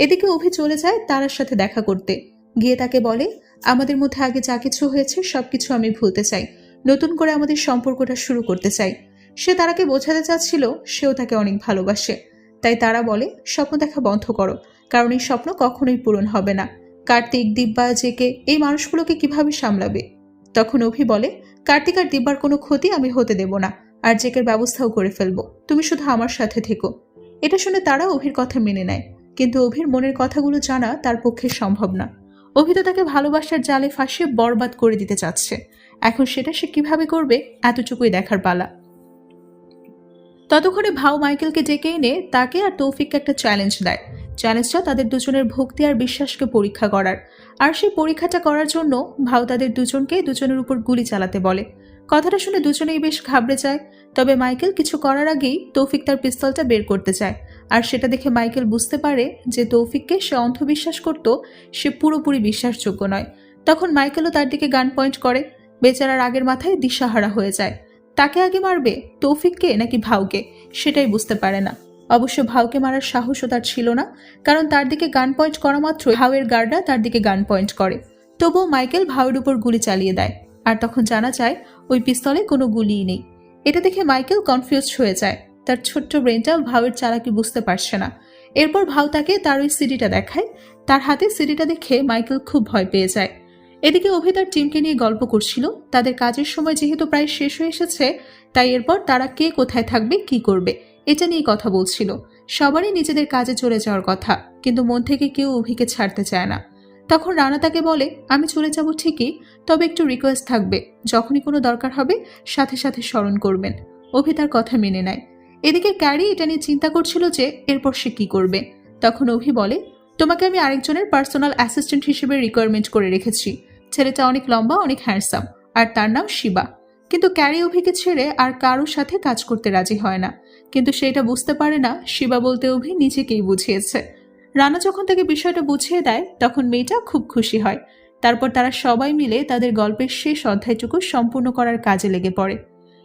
এদিকে অভি চলে যায় তারার সাথে দেখা করতে। গিয়ে তাকে বলে, আমাদের মধ্যে আগে যা কিছু হয়েছে সবকিছু আমি ভুলতে চাই, নতুন করে আমাদের সম্পর্কটা শুরু করতে চাই। সে তারাকে বোঝাতে চাচ্ছিল সেও তাকে অনেক ভালোবাসে। তাই তারা বলে, স্বপ্ন দেখা বন্ধ করো, কারণ এই স্বপ্ন কখনোই পূরণ হবে না। কার্তিক, দিব্যা, জেকে এই মানুষগুলোকে কিভাবে সামলাবে? তখন অভি বলে, কার্তিক আর দিব্যার কোনো ক্ষতি আমি হতে দেব না, আর জেকের ব্যবস্থাও করে ফেলবো, তুমি শুধু আমার সাথে থেকো। এটা শুনে তারা অভির কথা মেনে নেয়, কিন্তু অভির মনের কথাগুলো জানা তার পক্ষে সম্ভব না। অভি তো তাকে ভালোবাসার জালে ফাঁসিয়ে বরবাদ করে দিতে চাচ্ছে। এখন সেটা সে কিভাবে করবে, এতটুকুই দেখার পালা। ততক্ষণে ভাও মাইকেলকে ডেকে এনে তাকে আর তৌফিককে একটা চ্যালেঞ্জ দেয়। চ্যালেঞ্জটা তাদের দুজনের ভক্তি আর বিশ্বাসকে পরীক্ষা করার। আর সেই পরীক্ষাটা করার জন্য ভাও তাদের দুজনকে দুজনের উপর গুলি চালাতে বলে। কথাটা শুনে দুজনেই বেশ ঘাবড়ে যায়। তবে মাইকেল কিছু করার আগেই তৌফিক তার পিস্তলটা বের করতে চায়। আর সেটা দেখে মাইকেল বুঝতে পারে যে তৌফিককে সে অন্ধবিশ্বাস করত, সে পুরোপুরি বিশ্বাসযোগ্য নয়। তখন মাইকেলও তার দিকে গান পয়েন্ট করে। বেচারার আগের মাথায় দিশাহারা হয়ে যায়। তাকে আগে মারবে, তৌফিককে নাকি ভাউকে, সেটাই বুঝতে পারে না। অবশ্য ভাউকে মারার সাহসও তার ছিল না, কারণ তার দিকে গান পয়েন্ট করা মাত্র ভাউয়ের গার্ডরা তার দিকে গান পয়েন্ট করে। তবুও মাইকেল ভাউয়ের উপর গুলি চালিয়ে দেয়। আর তখন জানা যায় ওই পিস্তলে কোনো গুলিই নেই। এটা দেখে মাইকেল কনফিউজড হয়ে যায়। তার ছোট্ট ব্রেনটা ভাউয়ের চালাকি বুঝতে পারছে না। এরপর ভাউ তাকে তার ওই সিডিটা দেখায়। তার হাতে সিডিটা দেখে মাইকেল খুব ভয় পেয়ে যায়। এদিকে অভি তার টিমকে নিয়ে গল্প করছিল। তাদের কাজের সময় যেহেতু প্রায় শেষ হয়ে এসেছে, তাই এরপর তারা কে কোথায় থাকবে, কি করবে, এটা নিয়ে কথা বলছিল। সবারই নিজেদের কাজে চলে যাওয়ার কথা, কিন্তু মন থেকে কেউ অভিকে ছাড়তে চায় না। তখন রানা তাকে বলে, আমি চলে যাব ঠিকই, তবে একটু রিকোয়েস্ট থাকবে, যখনই কোনো দরকার হবে সাথে সাথে স্মরণ করবেন। অভি তার কথা মেনে নেয়। এদিকে ক্যারি এটা নিয়ে চিন্তা করছিল যে এরপর সে কি করবে। তখন অভি বলে, তোমাকে আমি আরেকজনের পার্সোনাল অ্যাসিস্ট্যান্ট হিসেবে রিকোয়ারমেন্ট করে রেখেছি। ছেলেটা অনেক লম্বা, অনেক হ্যান্ডসাম, আর তার নাম শিবা। কিন্তু ক্যারি অভিকে ছেড়ে আর কারোর সাথে কাজ করতে রাজি হয় না। কিন্তু সেটা বুঝতে পারে না শিবা বলতে অভি নিজেকেই বুঝিয়েছে। রানা যখন তাকে বিষয়টা বুঝিয়ে দেয়, তখন মেয়েটা খুব খুশি হয়। তারপর তারা সবাই মিলে তাদের গল্পের শেষ অধ্যায়টুকু সম্পূর্ণ করার কাজে লেগে পড়ে।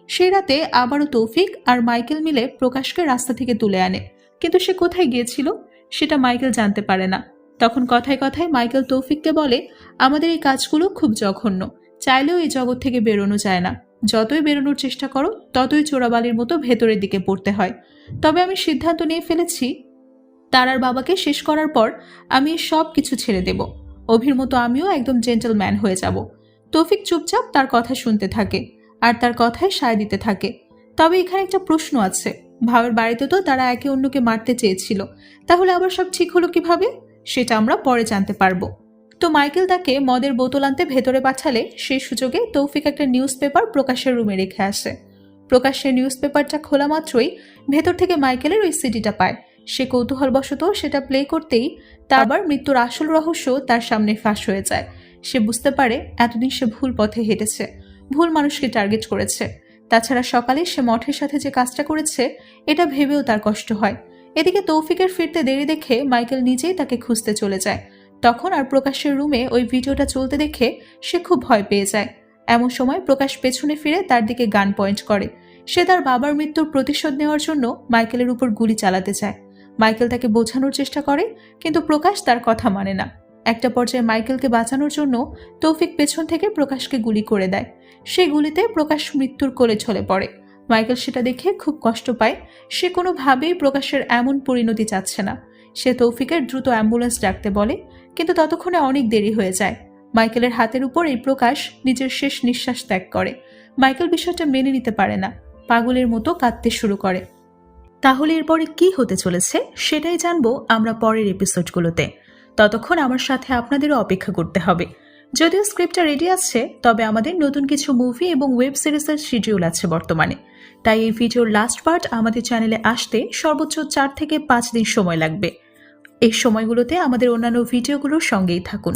সেই রাতে আবারও তৌফিক আর মাইকেল মিলে প্রকাশকে রাস্তা থেকে তুলে আনে, কিন্তু সে কোথায় গিয়েছিল সেটা মাইকেল জানতে পারে না। তখন কথায় কথায় মাইকেল তৌফিককে বলে, আমাদের এই কাজগুলো খুব জঘন্য, চাইলেও এই জগৎ থেকে বেরোনো যায় না, যতই বেরোনোর চেষ্টা করো ততই চোরাবালির মতো ভেতরের দিকে পড়তে হয়। তবে আমি সিদ্ধান্ত নিয়ে ফেলেছি, তারার বাবাকে শেষ করার পর আমি সব কিছু ছেড়ে দেব। অভির মতো আমিও একদম জেন্টলম্যান হয়ে যাব। তৌফিক চুপচাপ তার কথা শুনতে থাকে আর তার কথায় সায় দিতে থাকে। তবে এখানে একটা প্রশ্ন আছে, ভাবের বাড়িতে তো তারা একে অন্যকে মারতে চেয়েছিল, তাহলে আবার সব ঠিক হলো কিভাবে? সেটা আমরা পরে জানতে পারবো। তো মাইকেল তাকে মদের বোতল আনতে ভেতরে পাঠালে সেই সুযোগে তৌফিক একটা নিউজ পেপার প্রকাশের রুমে রেখে আসে। প্রকাশের নিউজ পেপারটা খোলা মাত্রই ভেতর থেকে মাইকেলের ওই সিডিটা পায়। সে কৌতূহলবশত সেটা প্লে করতেই তার আবার মৃত্যুর আসল রহস্য তার সামনে ফাঁস হয়ে যায়। সে বুঝতে পারে এতদিন সে ভুল পথে হেঁটেছে, ভুল মানুষকে টার্গেট করেছে। তাছাড়া সকালে সে মঠের সাথে যে কাজটা করেছে এটা ভেবেও তার কষ্ট হয়। এদিকে তৌফিকের ফিরতে দেরি দেখে মাইকেল নিজেই তাকে খুঁজতে চলে যায়। তখন আর প্রকাশের রুমে ওই ভিডিওটা চলতে দেখে সে খুব ভয় পেয়ে যায়। এমন সময় প্রকাশ পেছনে ফিরে তার দিকে গান পয়েন্ট করে। সে তার বাবার মৃত্যুর প্রতিশোধ নেওয়ার জন্য মাইকেলের উপর গুলি চালাতে চায়। মাইকেল তাকে বোঝানোর চেষ্টা করে, কিন্তু প্রকাশ তার কথা মানে না। একটা পর্যায়ে মাইকেলকে বাঁচানোর জন্য তৌফিক পেছন থেকে প্রকাশকে গুলি করে দেয়। সেই গুলিতে প্রকাশ মৃত্যুর কোলে ঢলে পড়ে। মাইকেল সেটা দেখে খুব কষ্ট পায়। সে কোনোভাবেই প্রকাশের এমন পরিণতি চাচ্ছে না। সে তৌফিকের দ্রুত অ্যাম্বুলেন্স ডাকতে বলে, কিন্তু ততক্ষণে অনেক দেরি হয়ে যায়। মাইকেলের হাতের উপর এই প্রকাশ নিজের শেষ নিঃশ্বাস ত্যাগ করে। মাইকেল বিষয়টা মেনে নিতে পারে না, পাগলের মতো কাঁদতে শুরু করে। তাহলে এরপরে কি হতে চলেছে সেটাই জানবো আমরা পরের এপিসোডগুলোতে। ততক্ষণ আমার সাথে আপনাদেরও অপেক্ষা করতে হবে। যদিও স্ক্রিপ্টটা রেডি আছে, তবে আমাদের নতুন কিছু মুভি এবং ওয়েব সিরিজের শিডিউল আছে বর্তমানে, তাই এই ভিডিওর লাস্ট পার্ট আমাদের চ্যানেলে আসতে সর্বোচ্চ 4 থেকে 5 দিন সময় লাগবে। এই সময়গুলোতে আমাদের অন্যান্য ভিডিওগুলোর সঙ্গেই থাকুন।